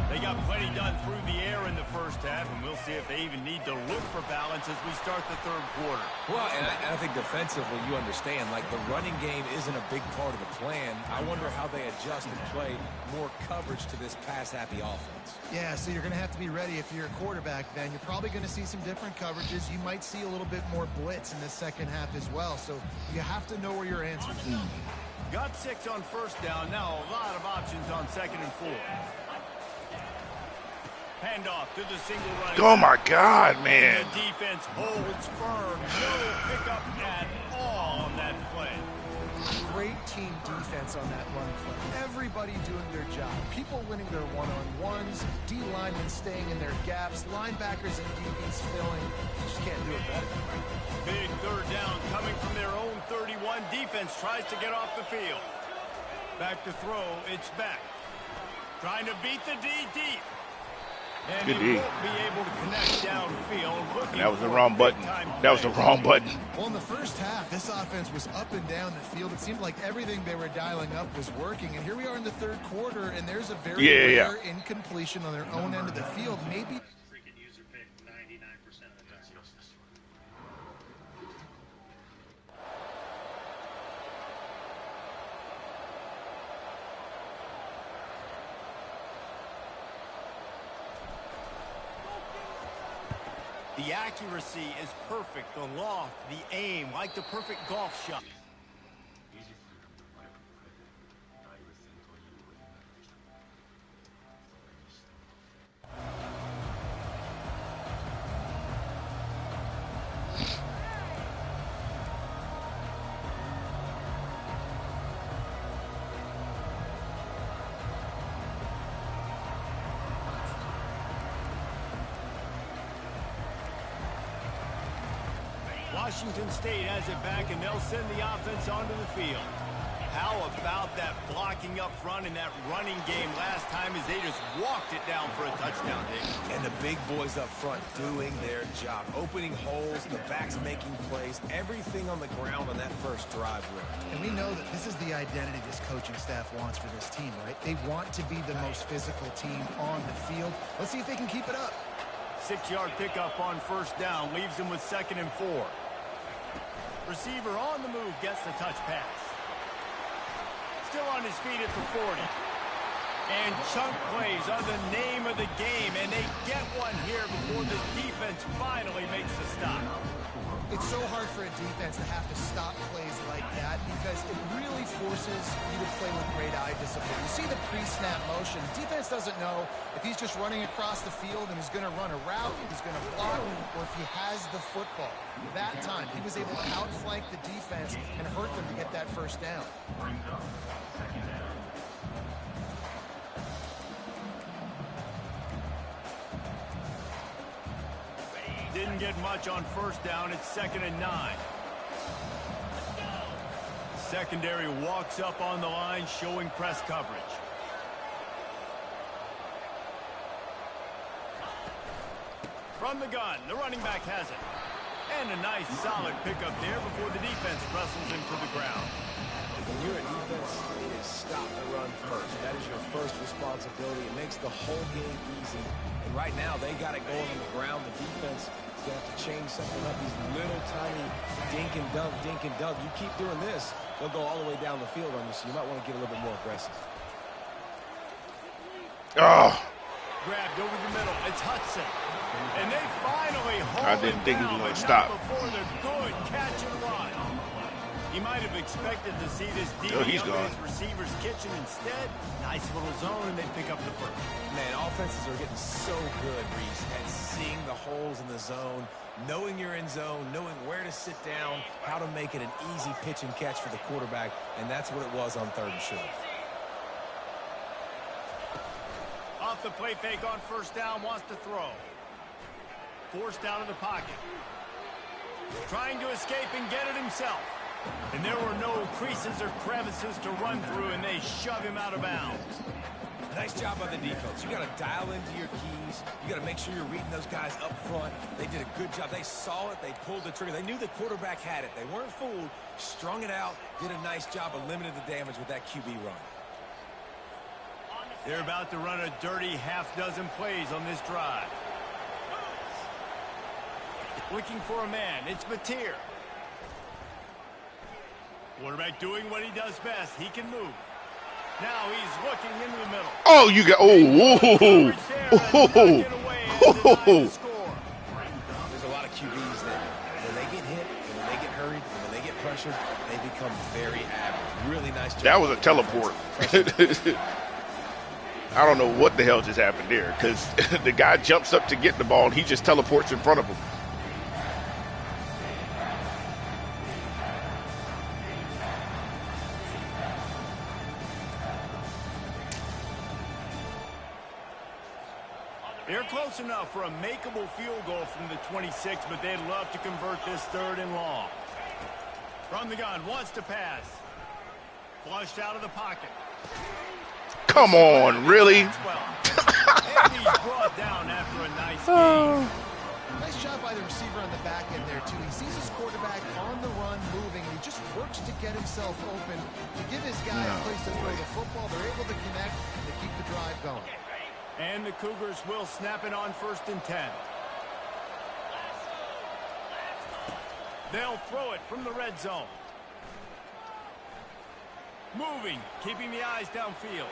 They got plenty done through the air in the first half, and we'll see if they even need to look for balance as we start the third quarter. Well, and I think defensively, you understand, like the running game isn't a big part of the plan. I wonder how they adjust and play more coverage to this pass-happy offense. Yeah, so you're going to have to be ready if you're a quarterback, then. You're probably going to see some different coverages. You might see a little bit more blitz in the second half as well, so you have to know where your answers are. Got 6 on first down. Now a lot of options on second and 4. Handoff to the single running. Oh my God, man! And the defense holds firm. No pickup at all on that play. Great team defense on that run play. Everybody doing their job. People winning their one-on-ones. D linemen staying in their gaps. Linebackers and DBs filling. You just can't do it better. Big third down coming from their own 31. Defense tries to get off the field. Back to throw. It's back. Trying to beat the D deep. And Good he D. won't be able to connect downfield. That was the wrong button. That was the wrong button. Well, in the first half, this offense was up and down the field. It seemed like everything they were dialing up was working. And here we are in the third quarter, and there's a very rare incompletion on their own end of the field. Maybe. The accuracy is perfect, the loft, the aim, like the perfect golf shot. Washington State has it back, and they'll send the offense onto the field. How about that blocking up front and that running game last time as they just walked it down for a touchdown, Dick? And the big boys up front doing their job. Opening holes, the backs making plays, everything on the ground on that first drive. And we know that this is the identity this coaching staff wants for this team, right? They want to be the most physical team on the field. Let's see if they can keep it up. 6-yard pickup on first down leaves them with 2nd and 4. Receiver on the move gets the touch pass. Still on his feet at the 40. And chunk plays are the name of the game, and they get one here before the defense finally makes the stop. It's so hard for a defense to have to stop plays like that because it really forces you to play with great eye discipline. You see the pre-snap motion. Defense doesn't know if he's just running across the field and he's going to run a route, if he's going to block, or if he has the football. That time, he was able to outflank the defense and hurt them to get that first down. Didn't get much on first down. It's 2nd and 9. Secondary walks up on the line, showing press coverage. From the gun, the running back has it. And a nice, solid pickup there before the defense wrestles him to the ground. When you're a defense, it is stop the run first. That is your first responsibility. It makes the whole game easy. And right now, they got it going on the ground. The defense is going to have to change something up. These little tiny dink and dunk, dink and dunk. You keep doing this, they'll go all the way down the field on you, so you might want to get a little bit more aggressive. Oh. Grabbed over the middle. It's Hudson. And they finally hold I didn't think he was going to stop. Before the good catch and run. He might have expected to see this deep Oh, he's gone. his receiver's kitchen. Instead, nice little zone, and they pick up the first. Man, offenses are getting so good, Reese, at seeing the holes in the zone, knowing you're in zone, knowing where to sit down, how to make it an easy pitch and catch for the quarterback, and that's what it was on 3rd and short. Off the play fake on first down, wants to throw. Forced out of the pocket. Trying to escape and get it himself. And there were no creases or crevices to run through, and they shove him out of bounds. Nice job by the defense. You got to dial into your keys. You got to make sure you're reading those guys up front. They did a good job. They saw it. They pulled the trigger. They knew the quarterback had it. They weren't fooled. Strung it out. Did a nice job of limiting the damage with that QB run. They're about to run a dirty half-dozen plays on this drive. Looking for a man. It's Mateer. Quarterback doing what he does best. He can move. Now he's looking into the middle. Oh, you got, oh, There's a lot of QBs that when they get hit, and when they get hurried, and when they get pressured, they become very average. Really nice job. that was a teleport. I don't know what the hell just happened there, because the guy jumps up to get the ball, and he just teleports in front of him. They're close enough for a makeable field goal from the 26, but they'd love to convert this 3rd and long. From the gun, wants to pass. Flushed out of the pocket. Come on, really? And he's brought down after a nice game. Nice job by the receiver on the back end there, too. He sees his quarterback on the run moving, and he just works to get himself open to give his guy a place to throw the football. They're able to connect and to keep the drive going. And the Cougars will snap it on 1st and 10. They'll throw it from the red zone. Moving, keeping the eyes downfield.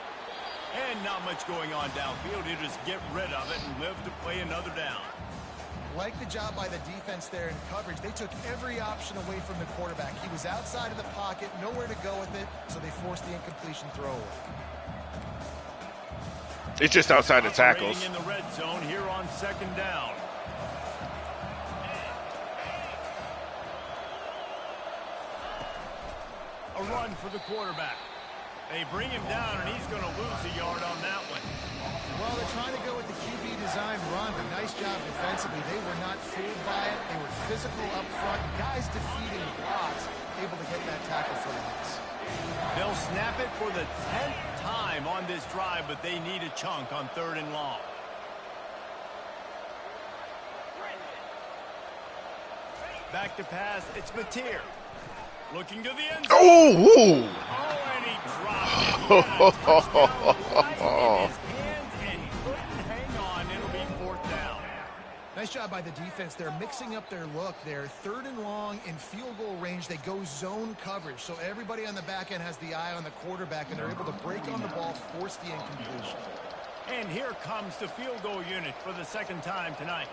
And not much going on downfield. You just get rid of it and live to play another down. Like the job by the defense there in coverage. They took every option away from the quarterback. He was outside of the pocket, nowhere to go with it, so they forced the incompletion throwaway. It's just outside the tackles. In the red zone here on 2nd down. A run for the quarterback. They bring him down, and he's going to lose a yard on that one. Well, they're trying to go with the QB design run, but nice job defensively. They were not fooled by it. They were physical up front. Guys defeating blocks, able to get that tackle for the miss. They'll snap it for the 10th time on this drive, but they need a chunk on 3rd and long. Back to pass. It's Mateer. Looking to the end zone. Oh, Oh, and he dropped it. He had a touchdown right in his hands, and he couldn't hang on. It'll be 4th down. Nice job by the defense. They're mixing up their look. They're 3rd and long in field goal range. They go zone coverage. So everybody on the back end has the eye on the quarterback, and they're able to break on the ball, force the incompletion. And here comes the field goal unit for the 2nd time tonight.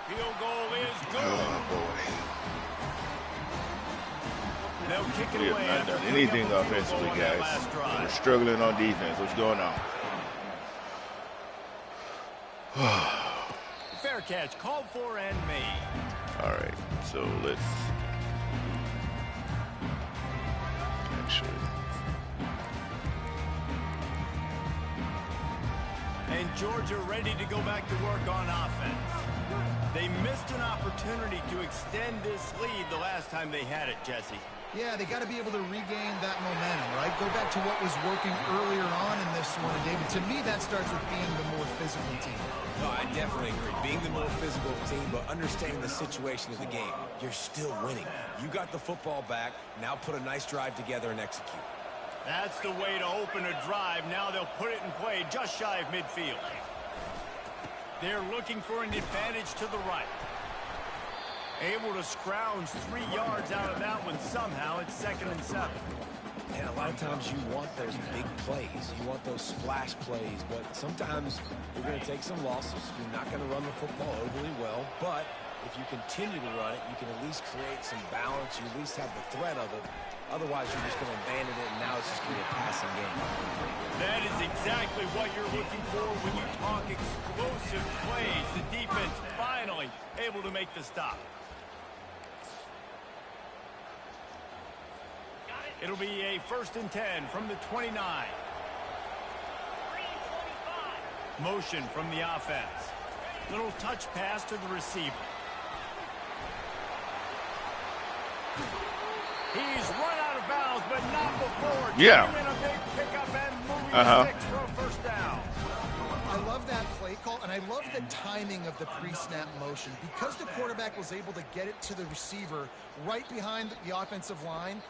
Field goal is good. oh boy. They'll kick it We away. have not after done picking anything up the field offensively, goal on that guys. last drive. We're struggling on defense. What's going on? Fair catch, called for and made. All right, so let's actually. And Georgia ready to go back to work on offense. They missed an opportunity to extend this lead the last time they had it, Jesse. Yeah, they got to be able to regain that momentum, right? Go back to what was working earlier on in this one. And David, to me, that starts with being the more physical team. No, I definitely agree. Being the more physical team, but understanding the situation of the game. You're still winning. You got the football back. Now put a nice drive together and execute. That's the way to open a drive. Now they'll put it in play just shy of midfield. They're looking for an advantage to the right. Able to scrounge 3 yards out of that one somehow. It's 2nd and 7. And a lot of times you want those big plays. You want those splash plays. But sometimes you're going to take some losses. You're not going to run the football overly well. But if you continue to run it, you can at least create some balance. You at least have the threat of it. Otherwise, you're just going to abandon it, and now it's just going to be a passing game. That is exactly what you're looking for when you talk explosive plays. The defense finally able to make the stop. It'll be a 1st and 10 from the 29. Motion from the offense. Little touch pass to the receiver. He's run out of bounds, but not before. Yeah. Taking in a big pickup and moving the sticks for a 1st down. I love that play call, and I love the timing of the pre-snap motion. Because the quarterback was able to get it to the receiver right behind the offensive line,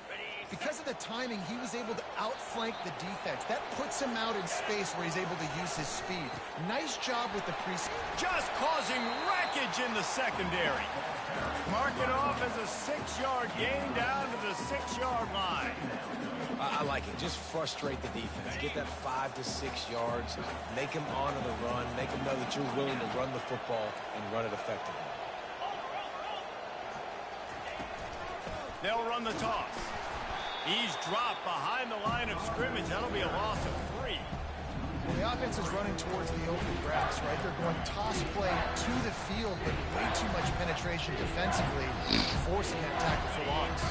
because of the timing, he was able to outflank the defense. That puts him out in space where he's able to use his speed. Nice job with the pre-snap. Just causing wreckage in the secondary. Mark it off as a 6-yard gain down to the 6-yard line. I like it. Just frustrate the defense. Get that 5 to 6 yards. Make them honor the run. Make them know that you're willing to run the football and run it effectively. They'll run the toss. He's dropped behind the line of scrimmage. That'll be a loss of 3. Well, the offense is running towards the open grass, right? They're going toss play to the field, but way too much penetration defensively, forcing that tackle for loss.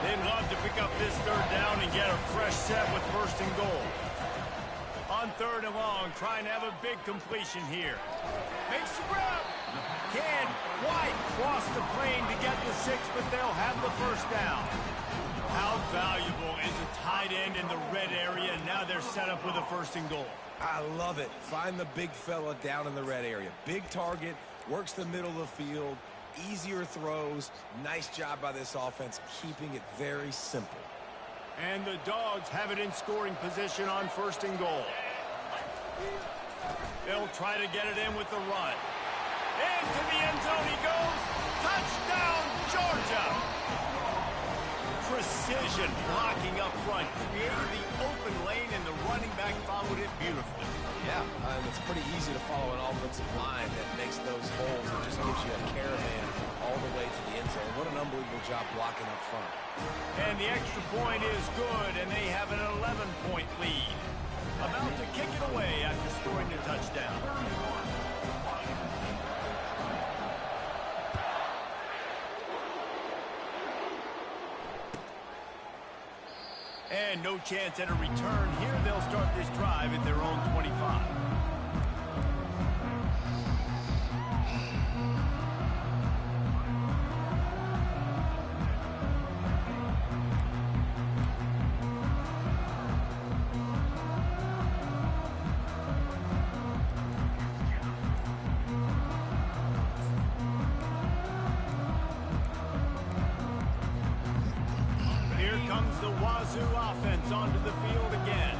They'd love to pick up this 3rd down and get a fresh set with 1st and goal. On 3rd and long, trying to have a big completion here. Makes the grab. Can White cross the plane to get the 6, but they'll have the 1st down. How valuable is a tight end in the red area? Now they're set up with a 1st and goal. I love it. Find the big fella down in the red area. Big target, works the middle of the field, easier throws. Nice job by this offense, keeping it very simple. And the Dogs have it in scoring position on 1st and goal. They'll try to get it in with the run. Into the end zone he goes. Touchdown, Georgia! Precision blocking up front, created the open lane, and the running back followed it beautifully. Yeah, it's pretty easy to follow an offensive line that makes those holes and just gives you a caravan all the way to the end zone. What an unbelievable job blocking up front. And the extra point is good, and they have an 11-point lead. About to kick it away after scoring the touchdown. And no chance at a return here. They'll start this drive at their own 25. Offense onto the field again.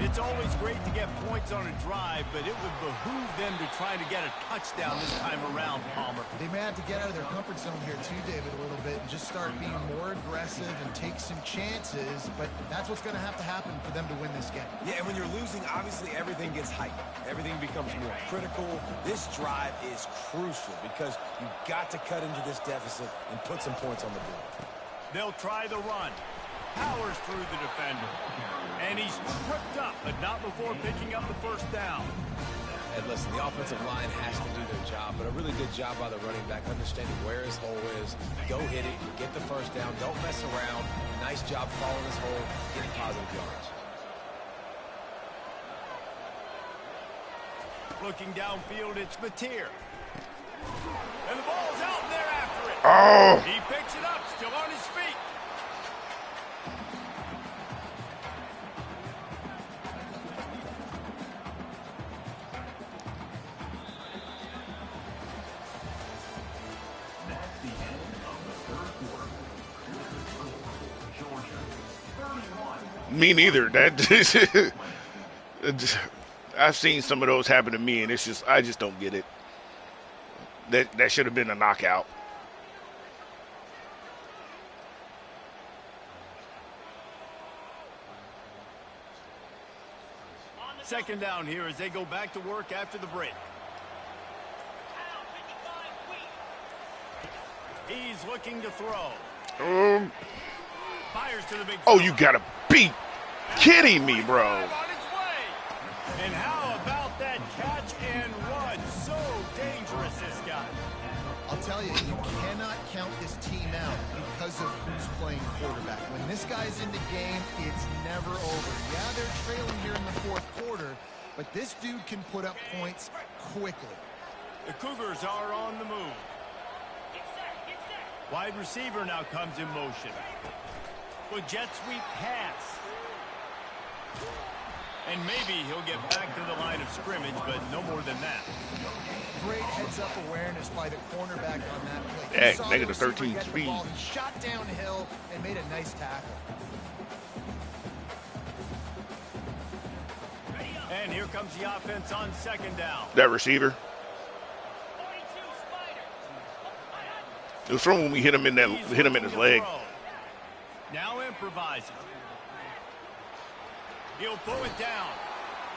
It's always great to get points on a drive, but it would behoove them to try to get a touchdown this time around, Palmer. They may have to get out of their comfort zone here too, David, a little bit and just start being more aggressive and take some chances, but that's what's going to have to happen for them to win this game. Yeah, and when you're losing, obviously everything gets heightened. Everything becomes more critical. This drive is crucial because you've got to cut into this deficit and put some points on the board. They'll try the run. Powers through the defender. And he's tripped up, but not before picking up the 1st down. And listen, the offensive line has to do their job, but a really good job by the running back, understanding where his hole is. Go hit it, get the 1st down, don't mess around. Nice job following his hole, getting positive yards. Looking downfield, it's Mateer. And the ball's out, and they're after it. Oh! He picks it up, still on his feet. Me neither. That I've seen some of those happen to me, and it's just I just don't get it. That should have been a knockout. Second down here as they go back to work after the break. He's looking to throw. Fires to the big Oh, you gotta be kidding me, bro. And how about that catch and run? So dangerous, this guy. I'll tell you, you cannot count this team out because of who's playing quarterback. When this guy's in the game, it's never over. Yeah, they're trailing here in the fourth quarter, but this dude can put up points quickly. The Cougars are on the move. Wide receiver now comes in motion. Well, jet sweep pass. And maybe he'll get back to the line of scrimmage, but no more than that. Great heads-up awareness by the cornerback on that play. Hey, He saw negative the receiver 13 get the speed. ball, he shot downhill and made a nice tackle. And here comes the offense on second down. That receiver. It was from when we hit him in his leg. Now improvising. He'll pull it down.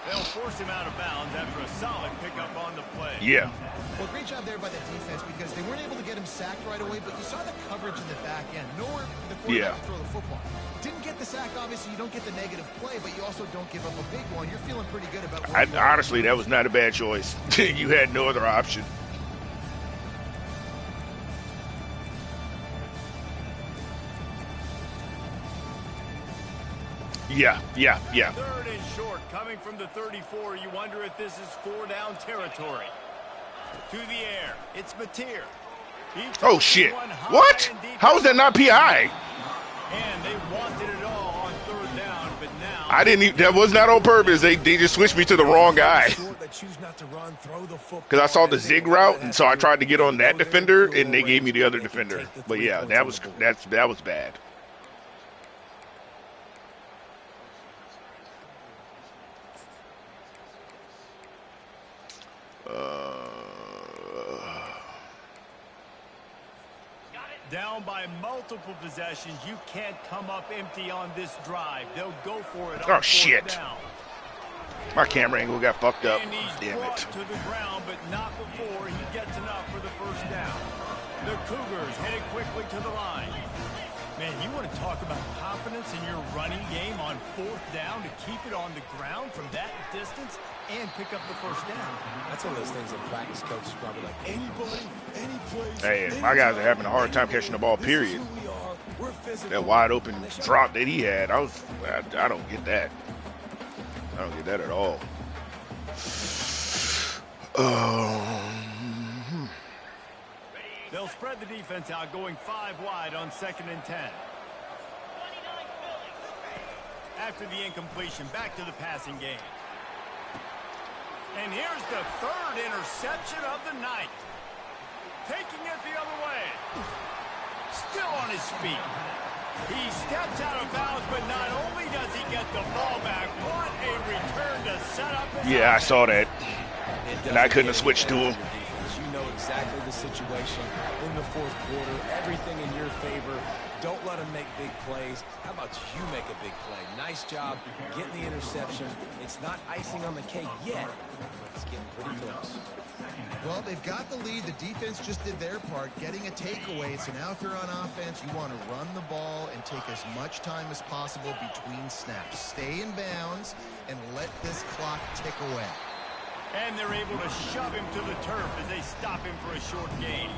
They'll force him out of bounds after a solid pickup on the play. Yeah. Well, great job there by the defense because they weren't able to get him sacked right away, but you saw the coverage in the back end. Nowhere for the quarterback to throw the football. Didn't get the sack, obviously. You don't get the negative play, but you also don't give up a big one. You're feeling pretty good about where you are. Honestly, that was not a bad choice. You had no other option. Yeah. Third and short, coming from the 34. You wonder if this is 4-down territory. To the air, it's Mateer. Oh, shit. What? How is that not PI? And they wanted it all on third down, but now... I didn't even, that was not on purpose. They just switched me to the wrong guy. Because I saw the zig route, and so I tried to get on that defender, and they gave me the other defender. But yeah, that was bad. Down by multiple possessions, you can't come up empty on this drive. They'll go for it. Oh, shit. Down. My camera angle got fucked up. And he's Damn brought it. to the ground, but not before he gets enough for the first down. The Cougars headed quickly to the line. Man, you want to talk about confidence in your running game on fourth down to keep it on the ground from that distance and pick up the first down. That's one of those things that practice coaches probably like, anybody, any place. Hey, my guys are having a hard time catching the ball, period. That wide open drop that he had, I don't get that. I don't get that at all. They'll spread the defense out, going 5 wide on 2nd and 10. After the incompletion, back to the passing game. And here's the third interception of the night. Taking it the other way. Still on his feet. He steps out of bounds, but not only does he get the ball back, what a return to set up. Yeah, I saw that. And I couldn't have switched to him. You know exactly the situation in the fourth quarter. Everything in your favor. Don't let him make big plays. How about you make a big play? Nice job getting the interception. It's not icing on the cake yet. It's getting pretty close. Well, they've got the lead. The defense just did their part, getting a takeaway. So now if you're on offense, you want to run the ball and take as much time as possible between snaps. Stay in bounds and let this clock tick away. And they're able to shove him to the turf as they stop him for a short gain.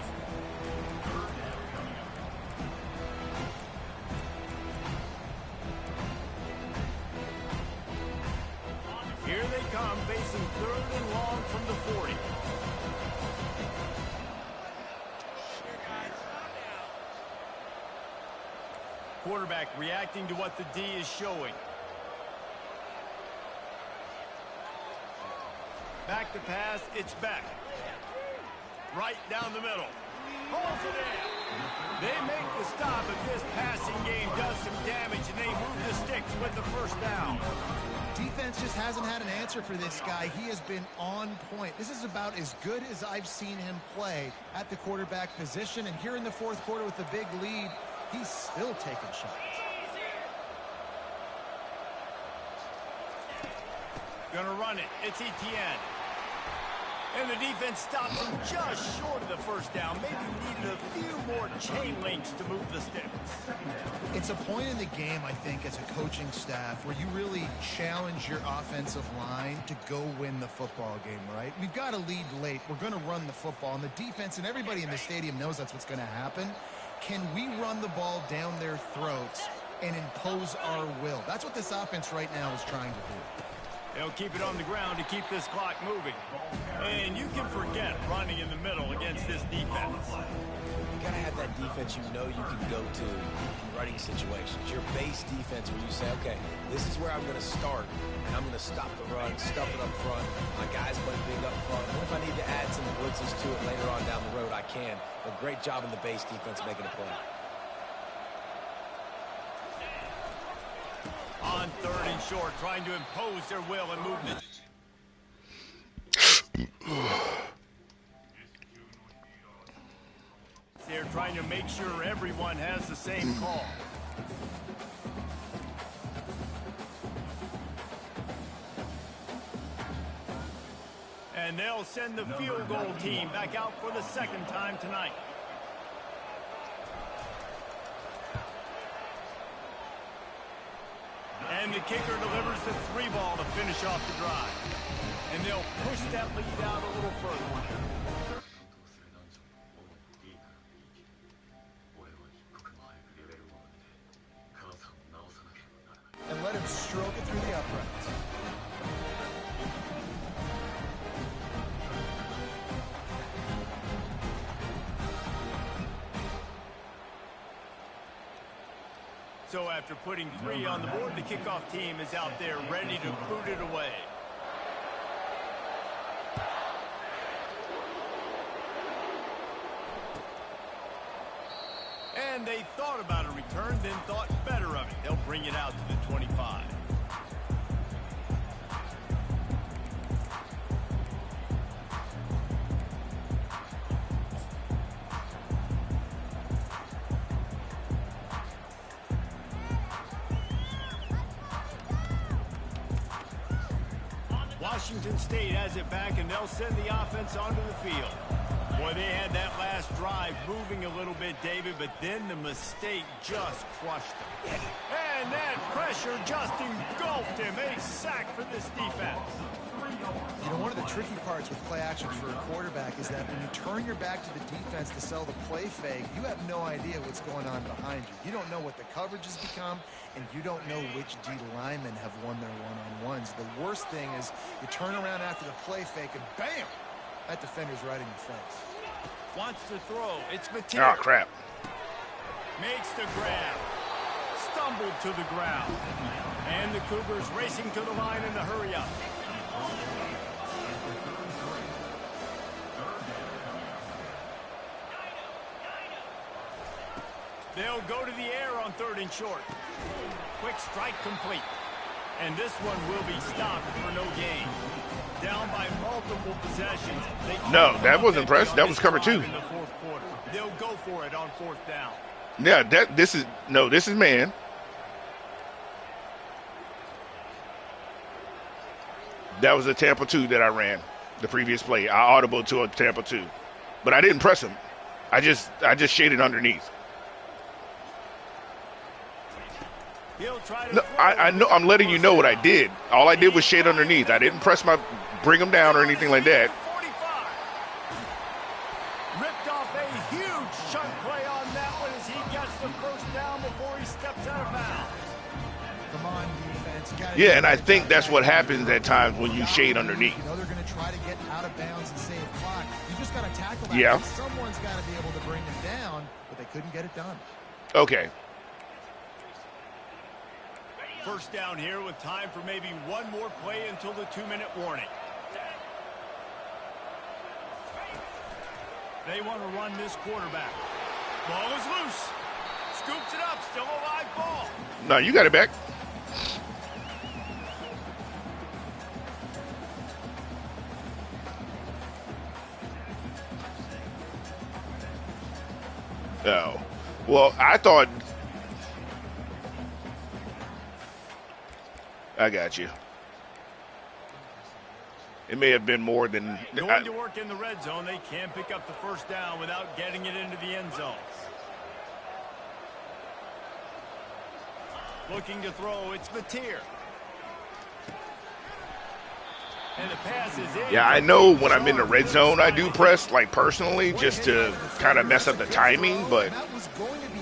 Here they come, facing 3rd and long from the 40. Quarterback reacting to what the D is showing. Back to pass, it's back. Right down the middle. Holds it in. They make the stop, but this passing game does some damage, and they move the sticks with the first down. Defense just hasn't had an answer for this guy. He has been on point. This is about as good as I've seen him play at the quarterback position. And here in the fourth quarter with the big lead, he's still taking shots. Gonna run it. It's Etienne. And the defense stops him just short of the first down. Maybe needed a few more chain links to move the sticks. It's a point in the game, I think, as a coaching staff, where you really challenge your offensive line to go win the football game, right? We've got to lead late. We're going to run the football. And the defense and everybody in the stadium knows that's what's going to happen. Can we run the ball down their throats and impose our will? That's what this offense right now is trying to do. They'll keep it on the ground to keep this clock moving. And you can forget running in the middle against this defense. You got to have that defense you know you can go to in running situations. Your base defense where you say, okay, this is where I'm going to start, and I'm going to stop the run, stuff it up front. My guys play big up front. And if I need to add some blitzes to it later on down the road, I can. But great job in the base defense making a play. On 3rd and short, trying to impose their will and movement. They're trying to make sure everyone has the same call. And they'll send the field goal team back out for the 2nd time tonight. And the kicker delivers the 3 ball to finish off the drive. And they'll push that lead out a little further. And let him stroke it through the uprights. So after putting 3 on the board, the kickoff team is out there ready to boot it away. And they thought about a return, then thought better of it. They'll bring it out to the 25. Washington State has it back, and they'll send the offense onto the field. Boy, they had that last drive moving a little bit, David, but then the mistake just crushed them. And that pressure just engulfed him. A sack for this defense. You know, one of the tricky parts with play action for a quarterback is that when you turn your back to the defense to sell the play fake, you have no idea what's going on behind you. You don't know what the coverage has become, and you don't know which D linemen have won their one-on-ones. The worst thing is you turn around after the play fake, and bam! That defender's right in your face. Wants to throw. It's Mateer. Oh, crap. Makes the grab. Stumbled to the ground. And the Cougars racing to the line in the hurry up. They'll go to the air on 3rd and short. Quick strike complete. And this one will be stopped for no gain. Down by multiple possessions. No, that wasn't press. That was cover 2. In the 4th quarter. They'll go for it on 4th down. Yeah, this is man. That was a Tampa 2 that I ran the previous play. I audible to a Tampa 2. But I didn't press him. I just shaded underneath. No, I know. I'm letting you know what I did. All I did was shade underneath. I didn't bring him down or anything like that. 45. Ripped off a huge chunk play on that one as he gets the 1st down before he steps out of bounds. Come on, defense. Yeah, and I think that's what happens at times when you shade underneath. You know they're going to try to get out of bounds and save clock. You just got to tackle that. Yeah. Someone's got to be able to bring them down, but they couldn't get it done. Okay. 1st down here with time for maybe one more play until the 2-minute warning. They want to run this quarterback. Ball is loose. Scoops it up. Still a live ball. No, you got it back. Oh. Well, I thought... I got you. It may have been more than Going to work in the red zone. They can pick up the first down without getting it into the end zone. Looking to throw, it's Mateer. And the pass is in. Yeah, I know when I'm in the red zone, I do press, like, personally, just to kind of mess up the timing, but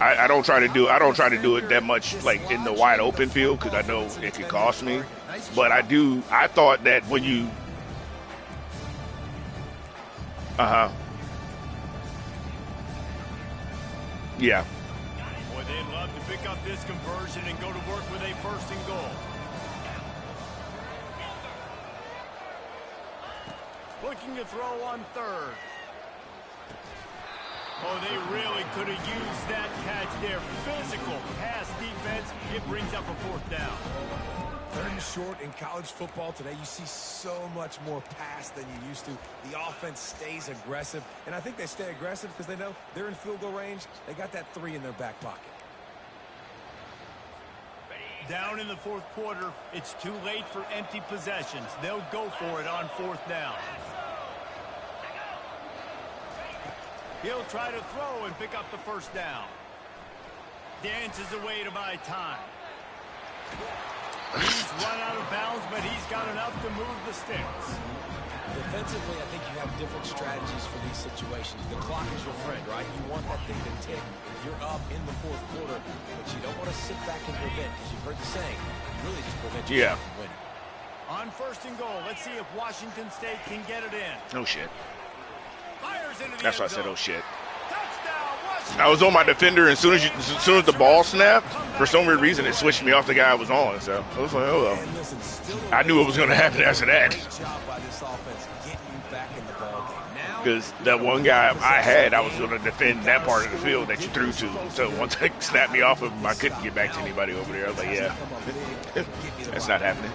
I don't try to do it that much, like, in the wide open field, because I know it could cost me. But I thought that when you yeah. Boy, they'd love to pick up this conversion and go to work with a first and goal. Looking to throw on third. Oh, they really could have used that catch there. Physical pass defense. It brings up a fourth down. Third and short in college football today, you see so much more pass than you used to. The offense stays aggressive, and I think they stay aggressive because they know they're in field goal range. They got that 3 in their back pocket. Down in the fourth quarter, it's too late for empty possessions. They'll go for it on fourth down. He'll try to throw and pick up the first down. Dances away to buy time. He's run out of bounds, but he's got enough to move the sticks. Defensively, I think you have different strategies for these situations. The clock is your friend, right? You want that thing to tick. You're up in the fourth quarter, but you don't want to sit back and prevent, because you've heard the saying, you really just prevent yourself from winning. On first and goal, let's see if Washington State can get it in. No shit. Fires into the That's why I end said, zone. oh shit. Touchdown, Washington. I was on my defender, and as soon as the ball snapped, for some weird reason, it switched me off the guy I was on. So I was like, oh well. And listen, I knew it was going to happen after that. great job by this offense getting you back in the ballgame. Now, Because that one guy I had, I was going to defend that part of the field that you threw to. So once they snapped me off of him, I couldn't get back to anybody over there. I was like, yeah, that's not happening.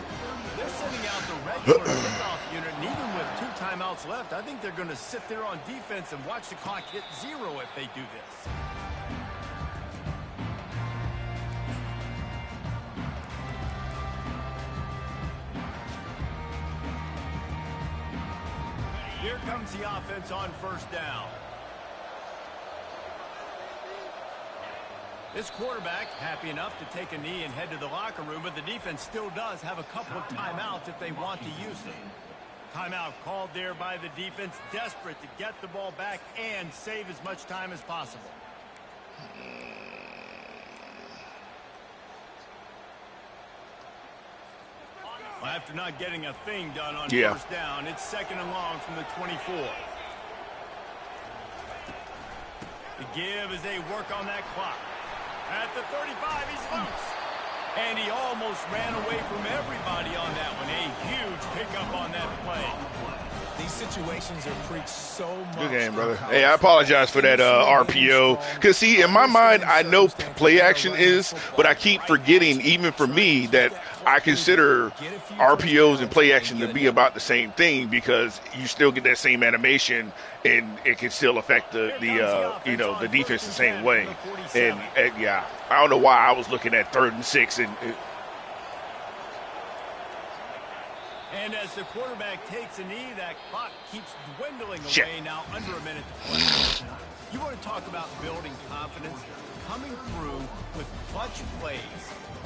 They're sending out the regular kickoff unit, and even with 2 timeouts left, I think they're going to sit there on defense and watch the clock hit 0 if they do this. Here comes the offense on first down. This quarterback happy enough to take a knee and head to the locker room, but the defense still does have a couple of timeouts if they want to use them. Timeout called there by the defense, desperate to get the ball back and save as much time as possible. Well, after not getting a thing done on first down, it's second and long from the 24. The give as they work on that clock. At the 35, he's loose. And he almost ran away from everybody on that one. A huge pickup on that play. these situations are preached so much. Good game, brother. Hey, I apologize for that RPO. Because, see, in my mind, I know play action is, but I keep forgetting, even for me, that I consider RPOs and play action to be about the same thing, because you still get that same animation and it can still affect the defense the same way. And yeah, I don't know why I was looking at 3rd and 6 And as the quarterback takes a knee, that clock keeps dwindling away. Now under a minute to play. You want to talk about building confidence? Coming through with clutch plays,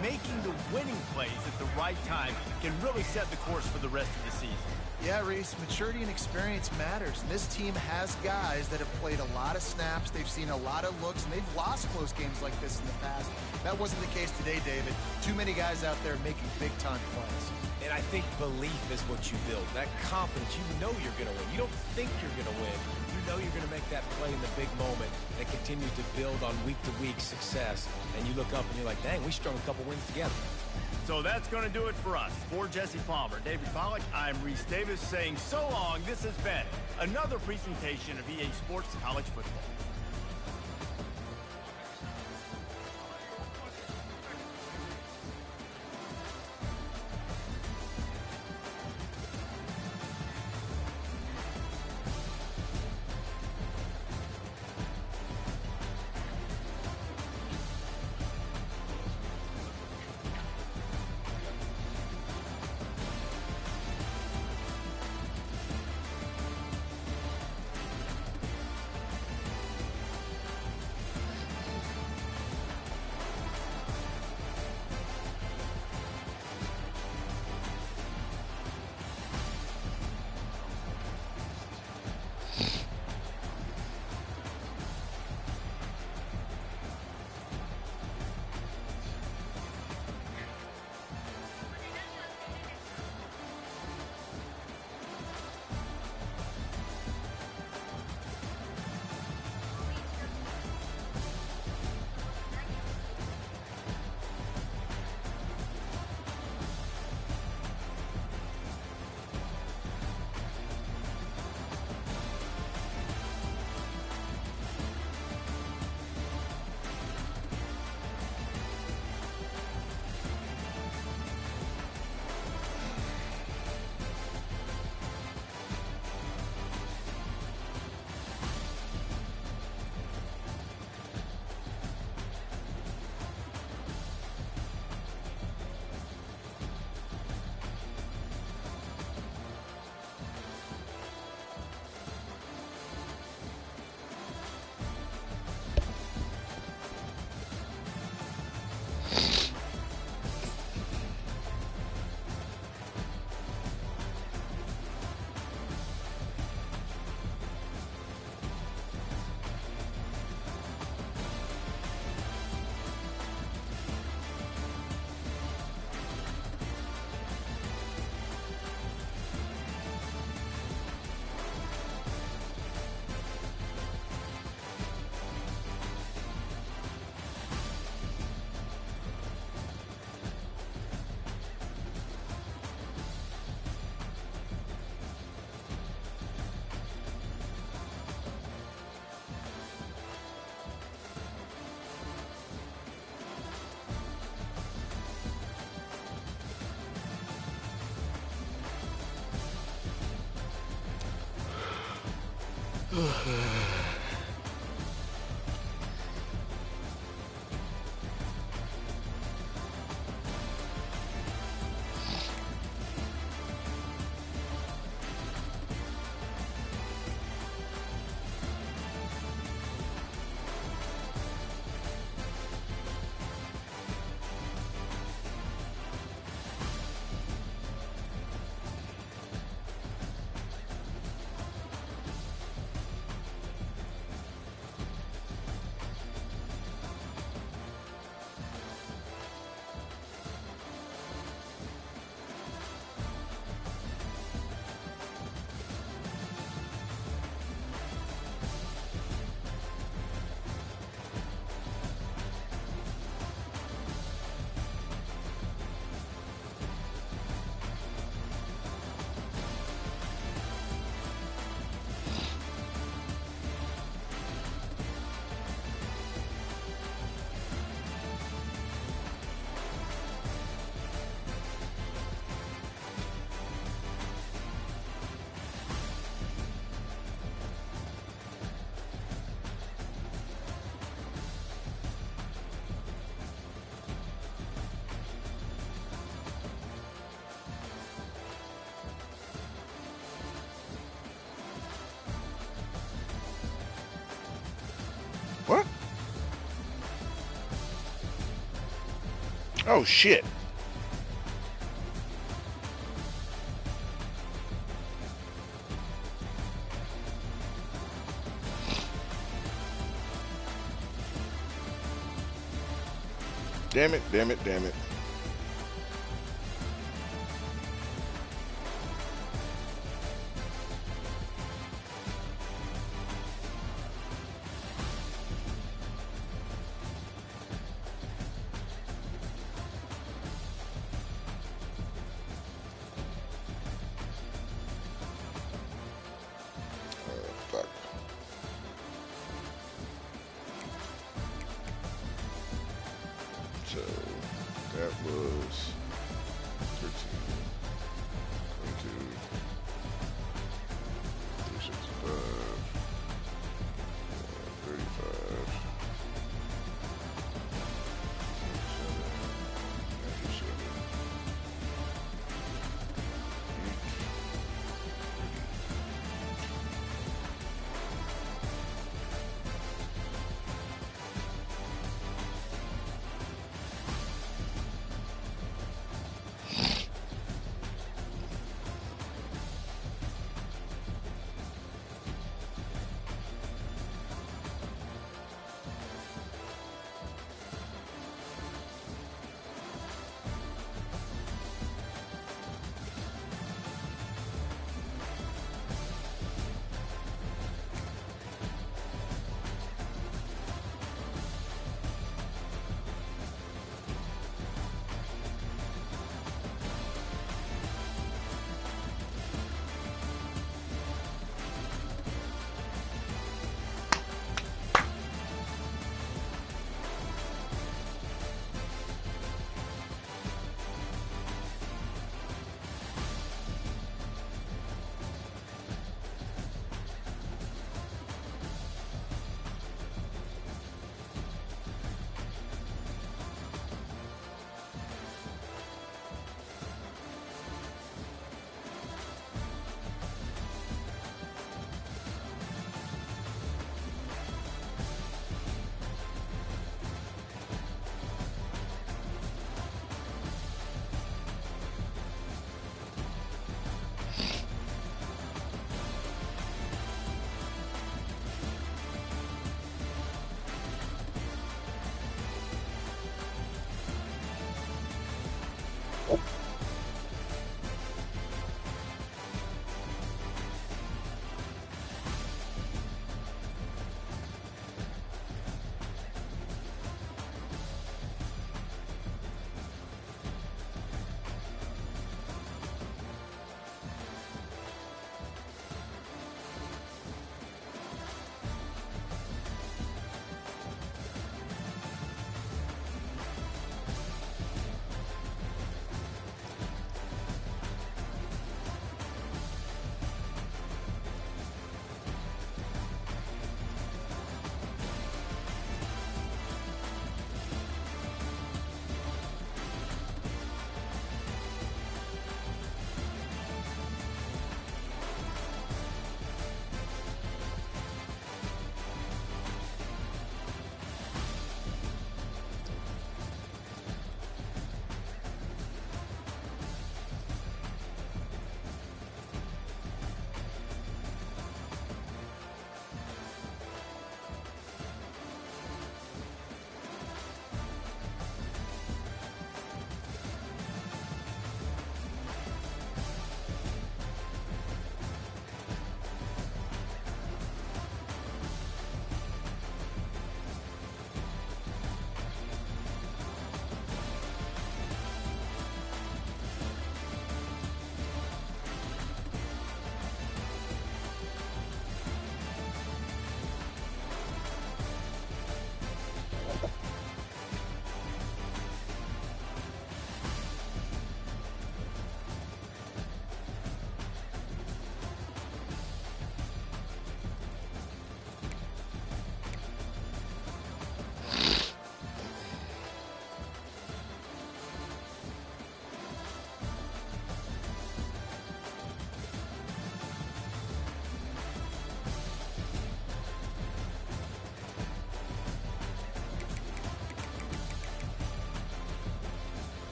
making the winning plays at the right time can really set the course for the rest of the season. Yeah, Reese, maturity and experience matters. And this team has guys that have played a lot of snaps. They've seen a lot of looks, and they've lost close games like this in the past. That wasn't the case today, David. Too many guys out there making big-time plays. And I think belief is what you build. That confidence, you know you're going to win. You don't think you're going to win. You know you're going to make that play in the big moment that continues to build on week-to-week success. And you look up and you're like, dang, we strung a couple wins together. So that's going to do it for us. For Jesse Palmer, David Pollack, I'm Reese Davis saying so long. This has been another presentation of EA Sports College Football. What? Oh, shit. Damn it, damn it, damn it.